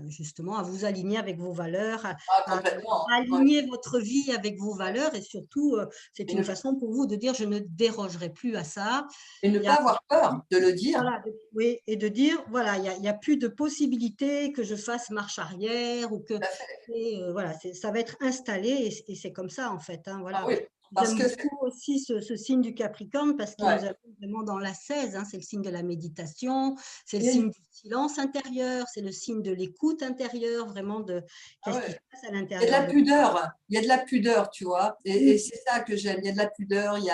justement à vous aligner avec vos valeurs, Ah, à complètement. Ouais. aligner votre vie avec vos valeurs et surtout, c'est Et une ne, façon pour vous de dire je ne dérogerai plus à ça. et ne Il y a, pas avoir peur de le dire. voilà, oui, et de dire voilà, il y a plus de possibilité que je fasse marche arrière ou que voilà, ça va être installé et c'est comme ça en fait. Hein, Ah voilà. oui, parce J'aime que beaucoup aussi ce signe du Capricorne parce qu'il nous ouais. amène vraiment dans la 16. Hein, c'est le signe de la méditation, c'est le Et- signe du silence intérieur, c'est le signe de l'écoute intérieure, vraiment de ah qu'est-ce qui se ouais. passe à Il y a de l'intérieur la de pudeur, il y a de la pudeur, tu vois, et nous. c'est ça que j'aime, il y a de la pudeur, il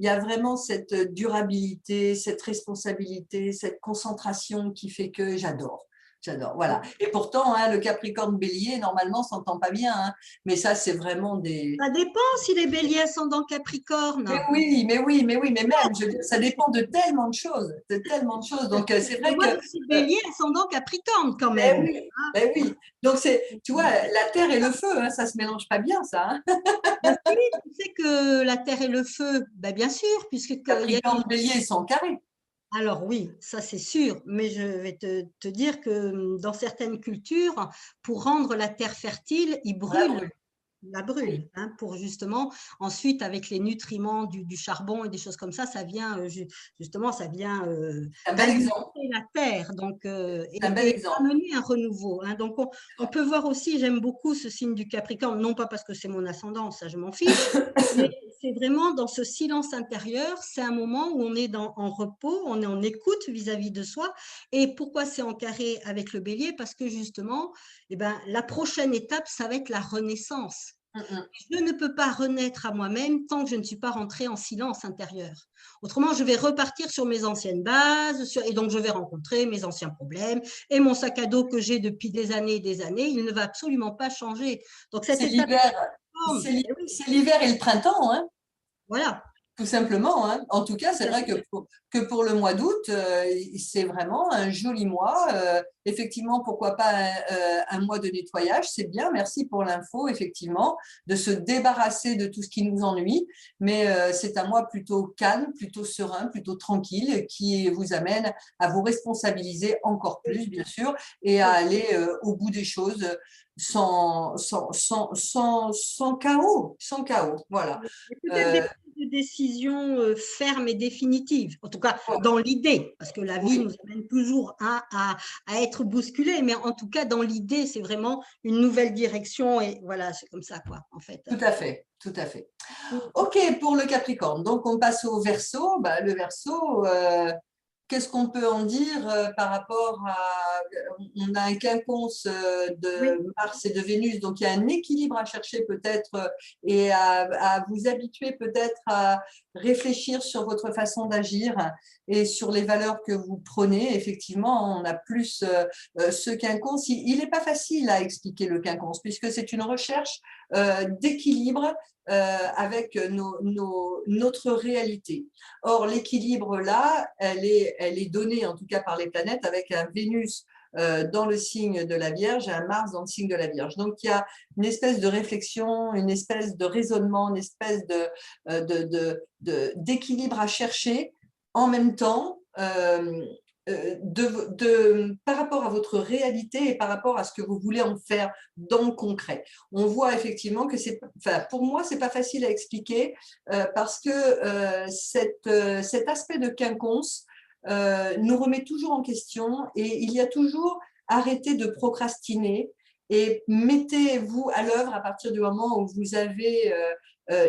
y a vraiment cette durabilité, cette responsabilité, cette concentration qui fait que j'adore, voilà. Et pourtant, hein, le Capricorne Bélier, normalement, s'entend pas bien, hein, mais ça, c'est vraiment des… Ça dépend si les béliers ascendant Mais Capricorne. oui, mais oui, mais oui, mais même, je veux dire, ça dépend de tellement de choses, donc c'est Et vrai moi, que… je suis bélier ascendant Capricorne quand Ben même. oui, ben oui. Donc, tu vois, la terre et le feu, hein, ça se mélange pas bien, ça. Hein. Ben si, tu sais que la terre et le feu, ben bien sûr, puisque il y a Capricorne, Bélier, ils sont carrés. alors oui, ça c'est sûr, mais je vais te dire que dans certaines cultures, pour rendre la terre fertile, ils On la brûlent brûle. la Oui, brûle, hein, pour justement, ensuite avec les nutriments du charbon et des choses comme ça vient justement, ça vient c'est un bel exemple. alimenter la terre, donc C'est un bel et exemple. amener un renouveau. Hein. Donc on peut voir aussi, j'aime beaucoup ce signe du Capricorne, non pas parce que c'est mon ascendant, ça je m'en fiche, mais c'est vraiment dans ce silence intérieur, c'est un moment où on est en repos, on est en écoute vis-à-vis de soi. Et pourquoi c'est en carré avec le bélier? Parce que justement, eh ben, la prochaine étape, ça va être la renaissance. Mm, Je ne peux pas renaître à moi-même tant que je ne suis pas rentrée en silence intérieur. Autrement, je vais repartir sur mes anciennes bases et donc je vais rencontrer mes anciens problèmes et mon sac à dos que j'ai depuis des années et des années, il ne va absolument pas changer. Donc cette C'est étape, l'hiver, eh oui, c'est l'hiver et le printemps, hein. voilà. Tout simplement, hein. En tout cas, c'est vrai que pour le mois d'août, c'est vraiment un joli mois. Effectivement, pourquoi pas un mois de nettoyage, c'est bien, merci pour l'info, effectivement, de se débarrasser de tout ce qui nous ennuie. Mais c'est un mois plutôt calme, plutôt serein, plutôt tranquille, qui vous amène à vous responsabiliser encore plus, bien sûr, et à aller au bout des choses sans chaos, sans chaos. Voilà. Peut-être des prises de décision fermes et définitives, en tout cas Ouais, dans l'idée, parce que la vie oui. nous amène toujours à être bousculés, mais en tout cas dans l'idée, c'est vraiment une nouvelle direction et voilà, c'est comme ça quoi, en fait. Tout à fait, tout à fait. Mm. Ok, pour le Capricorne. Donc, on passe au Verseau. Bah, le Verseau, qu'est-ce qu'on peut en dire par rapport à… On a un quinconce Oui. de Mars et de Vénus, donc il y a un équilibre à chercher peut-être et à vous habituer peut-être à réfléchir sur votre façon d'agir et sur les valeurs que vous prenez. Effectivement, on a plus ce quinconce. Il n'est pas facile à expliquer le quinconce puisque c'est une recherche d'équilibre avec notre réalité. Or, l'équilibre là, elle est donnée en tout cas par les planètes avec un Vénus dans le signe de la Vierge et un Mars dans le signe de la Vierge. Donc, il y a une espèce de réflexion, une espèce de raisonnement, une espèce d'équilibre à chercher en même temps. Par rapport à votre réalité et par rapport à ce que vous voulez en faire dans le concret. On voit effectivement que pour moi, c'est pas facile à expliquer parce que cet aspect de quinconce nous remet toujours en question et il y a toujours arrêtez de procrastiner et mettez-vous à l'œuvre à partir du moment où vous avez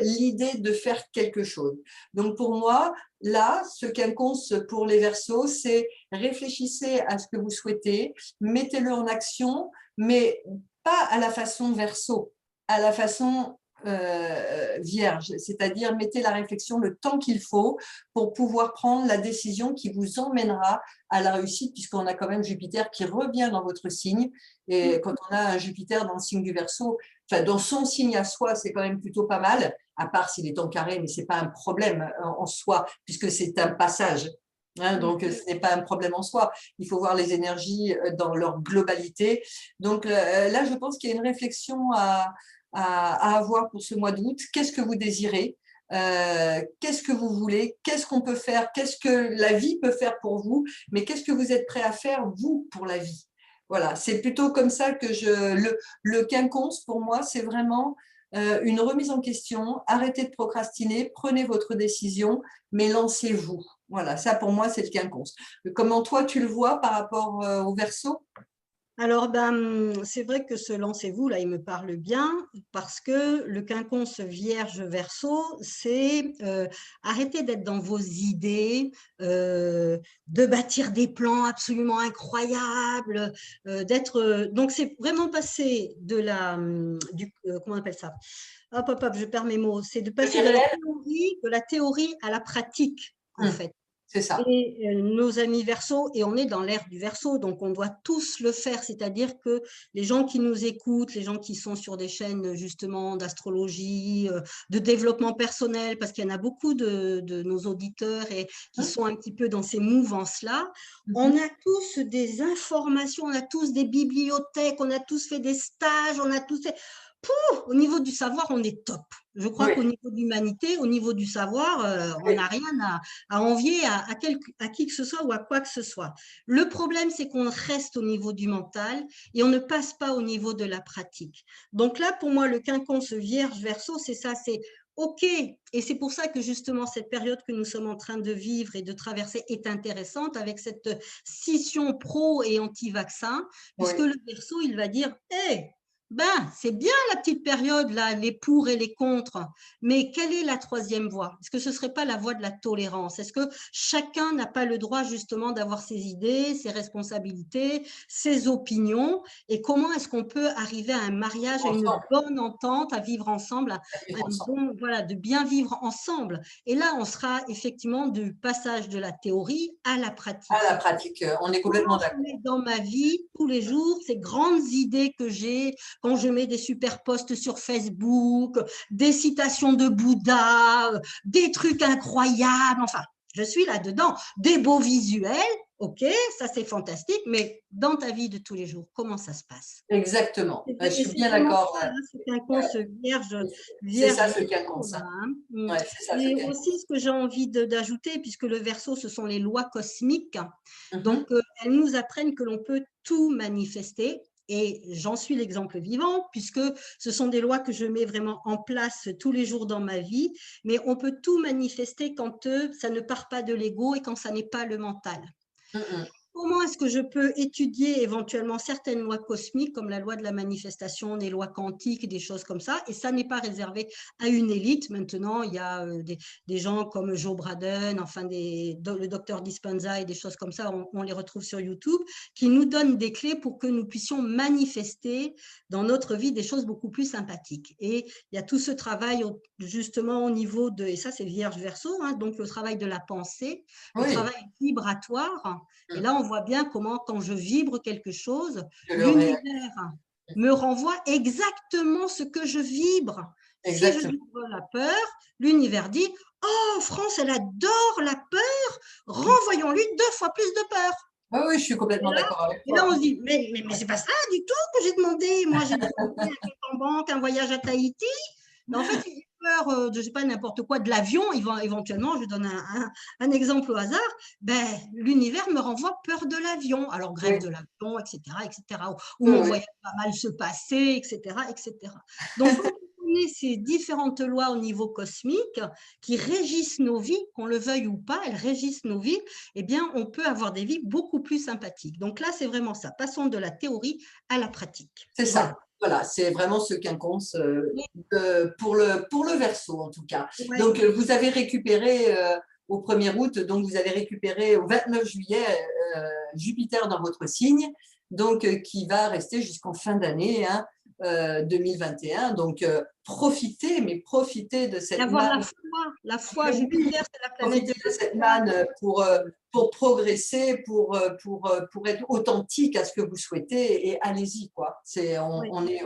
l'idée de faire quelque chose. Donc pour moi, là, ce quinconce pour les Verseaux, c'est réfléchissez à ce que vous souhaitez, mettez-le en action, mais pas à la façon Verseau, à la façon vierge, c'est-à-dire mettez la réflexion le temps qu'il faut pour pouvoir prendre la décision qui vous emmènera à la réussite, puisqu'on a quand même Jupiter qui revient dans votre signe. Et quand on a un Jupiter dans le signe du Verseau, enfin dans son signe à soi, c'est quand même plutôt pas mal, à part s'il est en carré, mais c'est pas un problème en soi, puisque c'est un passage. Hein, donc, ce n'est pas un problème en soi. Il faut voir les énergies dans leur globalité. Donc là, je pense qu'il y a une réflexion à avoir pour ce mois d'août. Qu'est-ce que vous désirez? Qu'est-ce que vous voulez? Qu'est-ce qu'on peut faire? Qu'est-ce que la vie peut faire pour vous? Mais qu'est-ce que vous êtes prêt à faire, vous, pour la vie? Voilà, c'est plutôt comme ça que le quinconce, pour moi, c'est vraiment une remise en question. Arrêtez de procrastiner, prenez votre décision, mais lancez-vous. Voilà, ça pour moi, c'est le quinconce. Comment toi, tu le vois par rapport au Verseau? Alors, c'est vrai que ce lancez-vous, là, il me parle bien parce que le quinconce Vierge Verseau, c'est arrêter d'être dans vos idées, de bâtir des plans absolument incroyables, donc, c'est vraiment passer comment on appelle ça? Hop, hop, hop, je perds mes mots. C'est de passer de la théorie à la pratique, en fait. C'est ça. Et nos amis Verseau, et on est dans l'ère du Verseau, donc on doit tous le faire, c'est-à-dire que les gens qui nous écoutent, les gens qui sont sur des chaînes justement d'astrologie, de développement personnel, parce qu'il y en a beaucoup de nos auditeurs et qui sont un petit peu dans ces mouvances-là, on a tous des informations, on a tous des bibliothèques, on a tous fait des stages, on a tous fait… Au niveau du savoir, on est top. Je crois qu'au niveau de l'humanité, au niveau du savoir, on n'a rien à envier à qui que ce soit ou à quoi que ce soit. Le problème, c'est qu'on reste au niveau du mental et on ne passe pas au niveau de la pratique. Donc là, pour moi, le quinconce Vierge Verseau, c'est ça, c'est OK. Et c'est pour ça que justement, cette période que nous sommes en train de vivre et de traverser est intéressante avec cette scission pro et anti-vaccin, puisque le Verseau, il va dire « Hey, c'est bien la petite période, là, les pour et les contre, mais quelle est la troisième voie? Est-ce que ce ne serait pas la voie de la tolérance? Est-ce que chacun n'a pas le droit justement d'avoir ses idées, ses responsabilités, ses opinions? Et comment est-ce qu'on peut arriver à un mariage, à une bonne entente, à vivre ensemble, voilà, de bien vivre ensemble? Et là, on sera effectivement du passage de la théorie à la pratique. À la pratique, on est complètement d'accord. Dans ma vie, tous les jours, ces grandes idées que j'ai, quand je mets des super posts sur Facebook, des citations de Bouddha, des trucs incroyables, enfin, je suis là-dedans, des beaux visuels, ok, ça c'est fantastique, mais dans ta vie de tous les jours, comment ça se passe? Exactement. Je Et suis c'est bien vraiment d'accord. ça, hein, ce quinconce C'est vierge ça ce verseau, quinconce. là, hein. Ouais, c'est ça ce Et aussi, quinconce. ce que j'ai envie d'ajouter, puisque le verseau, ce sont les lois cosmiques, Mhm. donc elles nous apprennent que l'on peut tout manifester. Et j'en suis l'exemple vivant, puisque ce sont des lois que je mets vraiment en place tous les jours dans ma vie. Mais on peut tout manifester quand ça ne part pas de l'ego et quand ça n'est pas le mental. Mhm. Comment est-ce que je peux étudier éventuellement certaines lois cosmiques, comme la loi de la manifestation, des lois quantiques, des choses comme ça? Et ça n'est pas réservé à une élite. Maintenant, il y a des gens comme Joe Braden, enfin le docteur Dispenza et des choses comme ça, on les retrouve sur YouTube, qui nous donnent des clés pour que nous puissions manifester dans notre vie des choses beaucoup plus sympathiques. Et il y a tout ce travail justement au niveau de, et ça c'est Vierge Verseau, hein, donc le travail de la pensée, le Oui, travail vibratoire. Et là, on voit bien comment, quand je vibre quelque chose, je le réalise. l'univers me renvoie exactement ce que je vibre. Si je Exactement. vibre la peur, l'univers dit « Oh, France, elle adore la peur, renvoyons-lui 2 fois plus de peur. » Oui, oui, je suis Et complètement là, d'accord avec et là, toi. on se dit « Mais c'est pas ça du tout que j'ai demandé. Moi, j'ai demandé un compte en banque, un voyage à Tahiti. » Mais en fait, si j'ai peur, je ne sais pas, n'importe quoi, de l'avion, éventuellement, je donne un exemple au hasard, ben, l'univers me renvoie peur de l'avion. Alors, grève Oui, de l'avion, etc., etc., ou oui, mon oui. voyage va mal se passer, etc., etc. Donc, quand on connaît ces différentes lois au niveau cosmique qui régissent nos vies, qu'on le veuille ou pas, elles régissent nos vies, eh bien, on peut avoir des vies beaucoup plus sympathiques. Donc là, c'est vraiment ça. Passons de la théorie à la pratique. C'est Voilà. ça. Voilà, c'est vraiment ce quinconce pour le Verseau, en tout cas. Ouais. Donc, vous avez récupéré au 1er août, donc vous avez récupéré au 29 juillet Jupiter dans votre signe, donc qui va rester jusqu'en fin d'année, hein, 2021. Donc, profitez, mais profitez de Et cette avoir manne. la foi, Jupiter, c'est la planète Profiter de de la cette foi. manne pour progresser, pour être authentique à ce que vous souhaitez et allez-y, quoi. Oui.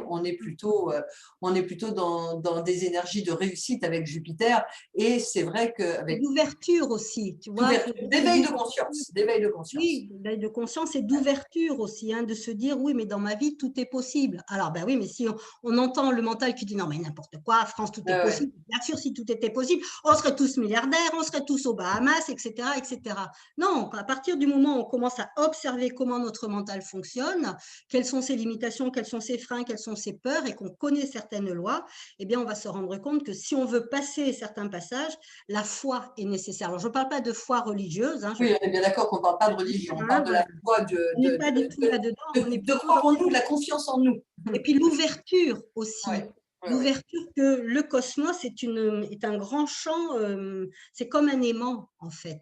On est plutôt dans des énergies de réussite avec Jupiter et c'est vrai qu'avec D'ouverture aussi, tu vois. d'éveil de conscience, d'éveil de conscience. Oui, de conscience et d'ouverture aussi, hein, de se dire oui, mais dans ma vie, tout est possible. Alors, ben oui, mais si on entend le mental qui dit non, mais n'importe quoi, France, tout est Ouais. possible. Bien sûr, si tout était possible, on serait tous milliardaires, on serait tous aux Bahamas, etc., etc. Non, à partir du moment où on commence à observer comment notre mental fonctionne, quelles sont ses limitations, quels sont ses freins, quelles sont ses peurs, et qu'on connaît certaines lois, eh bien, on va se rendre compte que si on veut passer certains passages, la foi est nécessaire. Alors, je ne parle pas de foi religieuse, hein, Oui, on est bien d'accord qu'on ne parle pas de religion, on parle de la voilà. foi, On n'est pas du tout là-dedans, on est de plutôt croire dans… en nous, de la confiance en nous. Et puis l'ouverture Oui, aussi. oui, oui. L'ouverture que le cosmos est un grand champ, c'est comme un aimant en fait.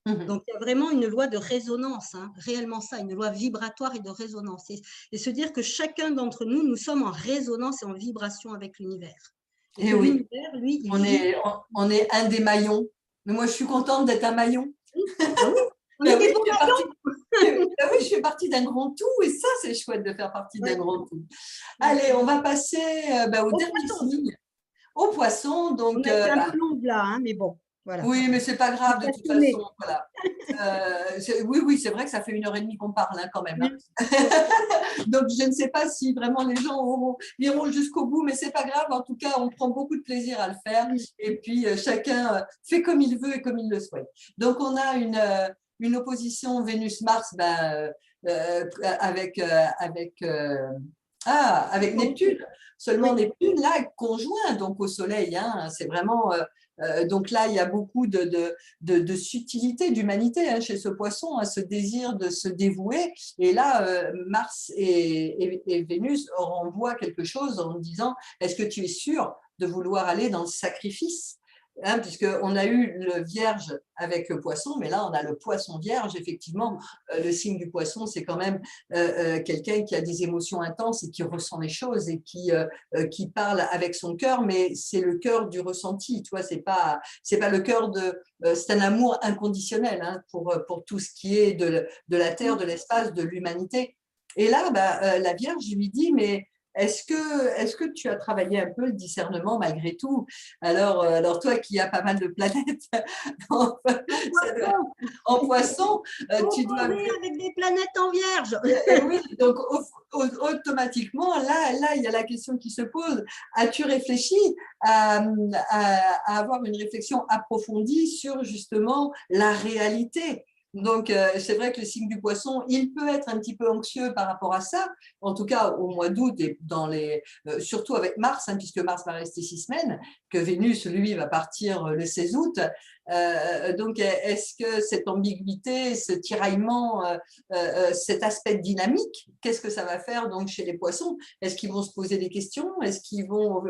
Donc il y a vraiment une loi de résonance, hein, réellement ça, une loi vibratoire et de résonance. Et se dire que chacun d'entre nous, nous sommes en résonance et en vibration avec l'univers. Et Et que oui, l'univers, lui, il vibre. on est un des maillons. Mais moi, je suis contente d'être un maillon. Ah oui, on Ben est oui, des beaux ben oui, je fais partie d'un grand tout et ça, c'est chouette de faire partie d'un maillons. grand tout. Allez, on va passer au Au dernier poisson. signe, au poisson. On Donc, a été un peu longue là, hein, mais bon, voilà. oui, mais c'est pas On est grave de toute façon. passionné. Voilà. Oui, oui, c'est vrai que ça fait 1 heure et demie qu'on parle hein, quand même. Hein. Donc, je ne sais pas si vraiment les gens iront jusqu'au bout, mais c'est pas grave. En tout cas, on prend beaucoup de plaisir à le faire. Et puis, chacun fait comme il veut et comme il le souhaite. Donc, on a une opposition Vénus-Mars avec Neptune. Seulement, Oui. Neptune, là, conjoint donc au Soleil. Hein, c'est vraiment… donc là, il y a beaucoup de subtilité, d'humanité hein, chez ce poisson, hein, ce désir de se dévouer. Et là, Mars et Vénus renvoient quelque chose en disant, est-ce que tu es sûr de vouloir aller dans le sacrifice hein, puisqu'on a eu le Vierge avec le poisson, mais là, on a le poisson Vierge. Effectivement, le signe du poisson, c'est quand même quelqu'un qui a des émotions intenses et qui ressent les choses et qui parle avec son cœur, mais c'est le cœur du ressenti. Tu vois, c'est pas le cœur c'est un amour inconditionnel hein, pour tout ce qui est de la terre, de l'espace, de l'humanité. Et là, la Vierge lui dit, mais est-ce que tu as travaillé un peu le discernement malgré tout? Alors toi qui as pas mal de planètes en, en poisson, tu dois… Composé avec des planètes en vierge. Oui, donc automatiquement, là, il y a la question qui se pose. As-tu réfléchi à avoir une réflexion approfondie sur justement la réalité? Donc, c'est vrai que le signe du poisson, il peut être un petit peu anxieux par rapport à ça, en tout cas au mois d'août et surtout avec Mars, hein, puisque Mars va rester 6 semaines, que Vénus, lui, va partir le 16 août. Donc, est-ce que cette ambiguïté, ce tiraillement, cet aspect dynamique, qu'est-ce que ça va faire donc chez les poissons? Est-ce qu'ils vont se poser des questions? Est-ce qu'ils vont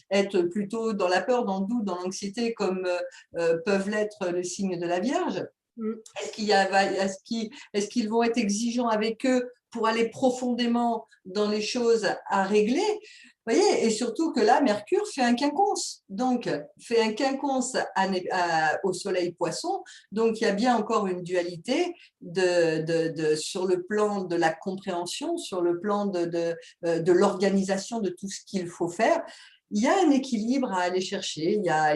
être plutôt dans la peur, dans le doute, dans l'anxiété, comme peuvent l'être le signe de la Vierge? Est-ce qu'ils vont être exigeants avec eux pour aller profondément dans les choses à régler? Vous voyez, et surtout que là, Mercure fait un quinconce, donc fait un quinconce au Soleil Poisson, donc il y a bien encore une dualité sur le plan de la compréhension, sur le plan de l'organisation de tout ce qu'il faut faire. Il y a un équilibre à aller chercher, il y a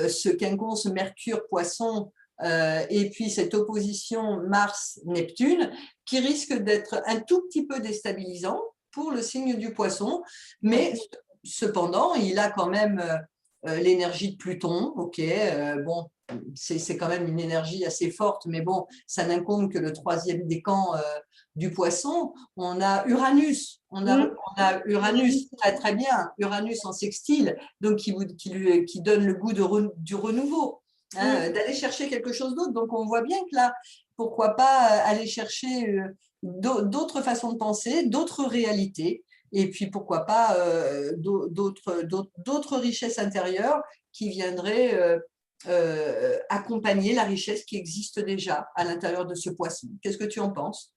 ce quinconce Mercure-Poisson et puis cette opposition Mars-Neptune qui risque d'être un tout petit peu déstabilisant pour le signe du Poisson, mais cependant, il a quand même l'énergie de Pluton, ok, bon, c'est quand même une énergie assez forte, mais bon, ça n'incombe que le troisième décan du Poisson. On a Uranus, on a Uranus, très très bien, Uranus en sextile, donc qui donne le goût du renouveau, hein, d'aller chercher quelque chose d'autre. Donc on voit bien que là, pourquoi pas aller chercher d'autres façons de penser, d'autres réalités, et puis pourquoi pas d'autres richesses intérieures qui viendraient accompagner la richesse qui existe déjà à l'intérieur de ce poisson. Qu'est-ce que tu en penses?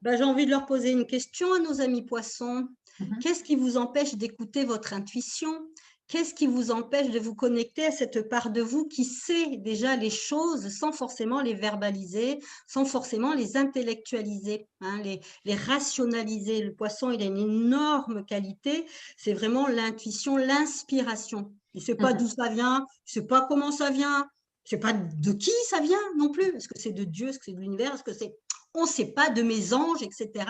J'ai envie de leur poser une question à nos amis poissons. Qu'est-ce qui vous empêche d'écouter votre intuition? Qu'est-ce qui vous empêche de vous connecter à cette part de vous qui sait déjà les choses sans forcément les verbaliser, sans forcément les intellectualiser, hein, les rationaliser? Le poisson, il a une énorme qualité, c'est vraiment l'intuition, l'inspiration. Il ne sait pas d'où ça vient, il ne sait pas comment ça vient, je ne sais pas de qui ça vient non plus. Est-ce que c'est de Dieu, est-ce que c'est de l'univers, est-ce que c'est… On ne sait pas, de mes anges, etc.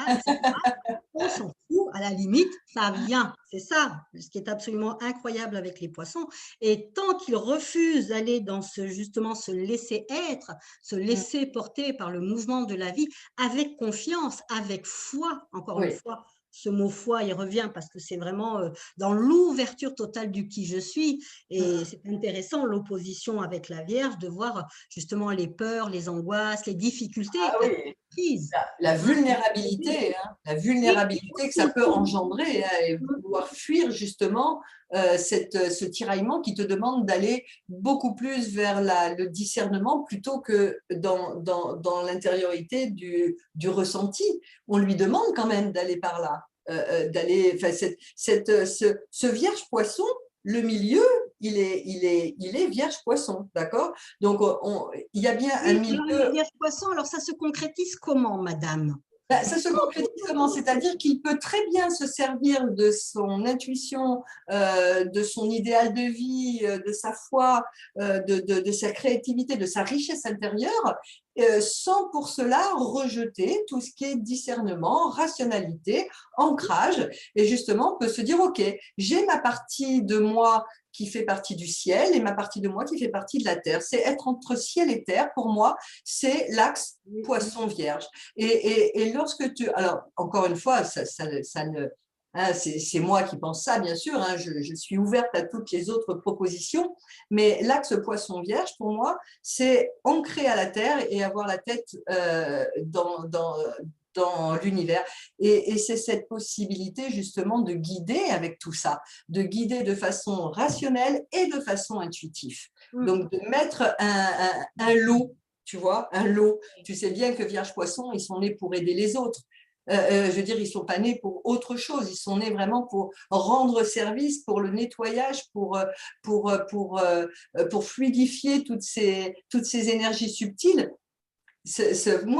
On s'en fout, à la limite, ça vient. C'est ça, ce qui est absolument incroyable avec les poissons. Et tant qu'ils refusent d'aller dans justement se laisser être, se laisser porter par le mouvement de la vie, avec confiance, avec foi, encore une fois, ce mot foi, il revient parce que c'est vraiment dans l'ouverture totale du qui je suis. Et c'est intéressant, l'opposition avec la Vierge, de voir justement les peurs, les angoisses, les difficultés, la vulnérabilité, hein, la vulnérabilité que ça peut engendrer, hein, et vouloir fuir justement ce tiraillement qui te demande d'aller beaucoup plus vers le discernement plutôt que dans l'intériorité du ressenti. On lui demande quand même d'aller par là, ce vierge poisson, le milieu, il est vierge poisson, d'accord? Donc, il y a bien un milieu… Vierge poisson, alors ça se concrétise comment, madame? Ça se concrétise comment? C'est-à-dire qu'il peut très bien se servir de son intuition, de son idéal de vie, de sa foi, de sa créativité, de sa richesse intérieure, sans pour cela rejeter tout ce qui est discernement, rationalité, ancrage, et justement peut se dire, OK, j'ai ma partie de moi qui fait partie du ciel et ma partie de moi qui fait partie de la terre. C'est être entre ciel et terre, pour moi, c'est l'axe poisson-vierge. Et lorsque tu… Alors, encore une fois, ça ne… Hein, c'est moi qui pense ça, bien sûr, hein, je suis ouverte à toutes les autres propositions, mais l'axe poisson-vierge, pour moi, c'est ancrer à la terre et avoir la tête dans l'univers. Et c'est cette possibilité justement de guider avec tout ça, de guider de façon rationnelle et de façon intuitive. Donc, de mettre un lot, tu vois, un lot. Tu sais bien que Vierge Poisson, ils sont nés pour aider les autres. Je veux dire, ils ne sont pas nés pour autre chose, ils sont nés vraiment pour rendre service, pour le nettoyage, pour fluidifier toutes ces énergies subtiles.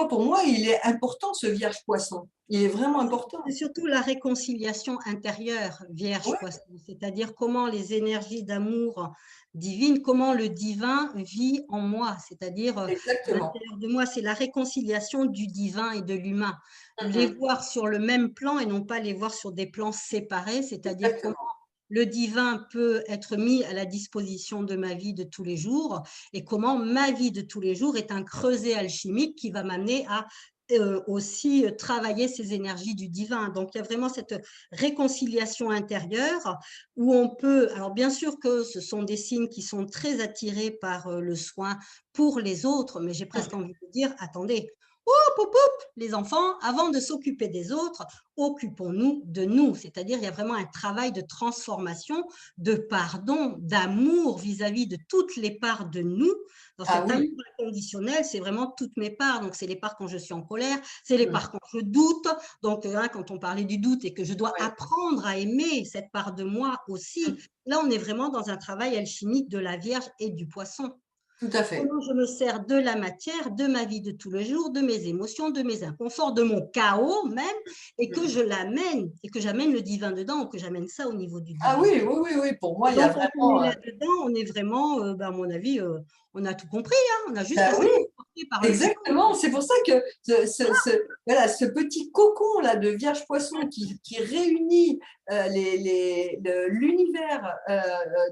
Pour moi, il est important, ce Vierge Poisson. Il est vraiment important. C'est surtout la réconciliation intérieure, Vierge Ouais, Poisson, c'est-à-dire comment les énergies d'amour divine, comment le divin vit en moi, c'est-à-dire à exactement. l'intérieur de moi, c'est la réconciliation du divin et de l'humain, les Mhm, voir sur le même plan et non pas les voir sur des plans séparés, c'est-à-dire comment exactement. le divin peut être mis à la disposition de ma vie de tous les jours et comment ma vie de tous les jours est un creuset alchimique qui va m'amener à aussi travailler ces énergies du divin. Donc, il y a vraiment cette réconciliation intérieure où on peut, alors bien sûr que ce sont des signes qui sont très attirés par le soin pour les autres, mais j'ai presque envie de dire, attendez, les enfants, avant de s'occuper des autres, occupons-nous de nous. C'est-à-dire, il y a vraiment un travail de transformation, de pardon, d'amour vis-à-vis de toutes les parts de nous. Dans Ah cet oui. amour inconditionnel, c'est vraiment toutes mes parts. Donc, c'est les parts quand je suis en colère, c'est les Mhm, parts quand je doute. Donc, quand on parlait du doute et que je dois ouais, apprendre à aimer cette part de moi aussi, mhm, là, on est vraiment dans un travail alchimique de la Vierge et du Poisson. tout à fait. Comment je me sers de la matière, de ma vie de tous les jours, de mes émotions, de mes inconforts, de mon chaos même, et que Mhm. je l'amène, et que j'amène le divin dedans, ou que j'amène ça au niveau du Ah divin. oui, oui, oui, oui. Pour moi, Et il y a donc, quand on est vraiment. là-dedans, on est vraiment, à mon avis, on a tout compris, hein, on a juste Ben à se oui, laisser porter par le divin. exactement. C'est pour ça que voilà, ce petit cocon là de Vierge Poisson qui réunit l'univers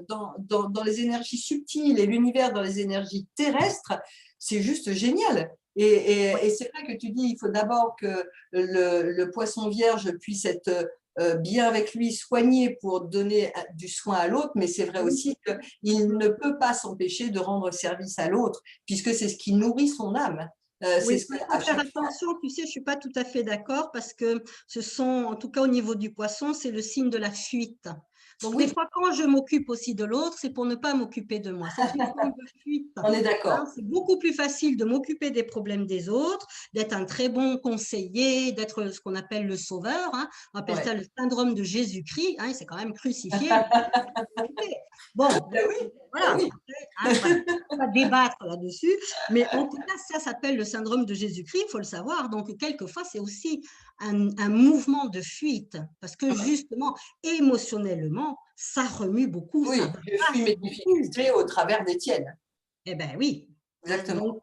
dans les énergies subtiles et l'univers dans les énergies terrestres, c'est juste génial. Et c'est vrai que tu dis, il faut d'abord que le poisson vierge puisse être bien avec lui, soigné pour donner du soin à l'autre, mais c'est vrai Oui. aussi qu'il ne peut pas s'empêcher de rendre service à l'autre, puisque c'est ce qui nourrit son âme. C'est Oui, ce que, il faut à faire chaque fois. attention, tu sais, je ne suis pas tout à fait d'accord parce que ce sont, en tout cas au niveau du poisson, c'est le signe de la fuite. Donc, des Oui, fois, quand je m'occupe aussi de l'autre, c'est pour ne pas m'occuper de moi. C'est une forme de fuite. on est Hein. d'accord. C'est beaucoup plus facile de m'occuper des problèmes des autres, d'être un très bon conseiller, d'être ce qu'on appelle le sauveur. Hein. On appelle ça Ouais. le syndrome de Jésus-Christ. Hein, il s'est quand même crucifié. Bon, Ben oui, ben voilà, oui. après, hein, voilà. On va débattre là-dessus, mais en tout cas, ça s'appelle le syndrome de Jésus-Christ, il faut le savoir. Donc, quelquefois, c'est aussi un mouvement de fuite, parce que justement, émotionnellement, ça remue beaucoup, ça Oui, je fuis brasse mes beaucoup. difficultés au travers des tiennes. Eh bien oui. Hein, Exactement.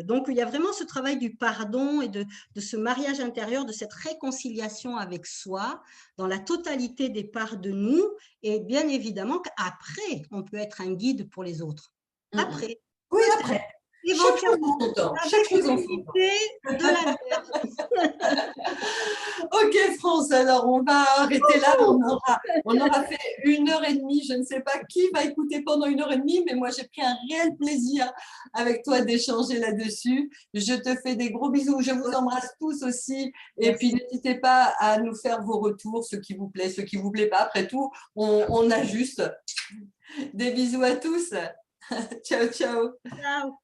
donc, il y a vraiment ce travail du pardon et de ce mariage intérieur, de cette réconciliation avec soi, dans la totalité des parts de nous. Et bien évidemment qu'après, on peut être un guide pour les autres. Mm, mm. Après, Oui, peut-être, après. Chaque chose en éventuellement, son temps. Chaque avec chose en son temps. l'unité de la Vierge. Ok, France, alors on va arrêter là. On aura fait 1 heure et demie. Je ne sais pas qui va écouter pendant 1 heure et demie, mais moi j'ai pris un réel plaisir avec toi d'échanger là-dessus. Je te fais des gros bisous. Je vous embrasse tous aussi. Et puis Merci. n'hésitez pas à nous faire vos retours, ce qui vous plaît, ce qui vous plaît pas. Après tout, on ajuste. Des bisous à tous. Ciao, ciao. Ciao.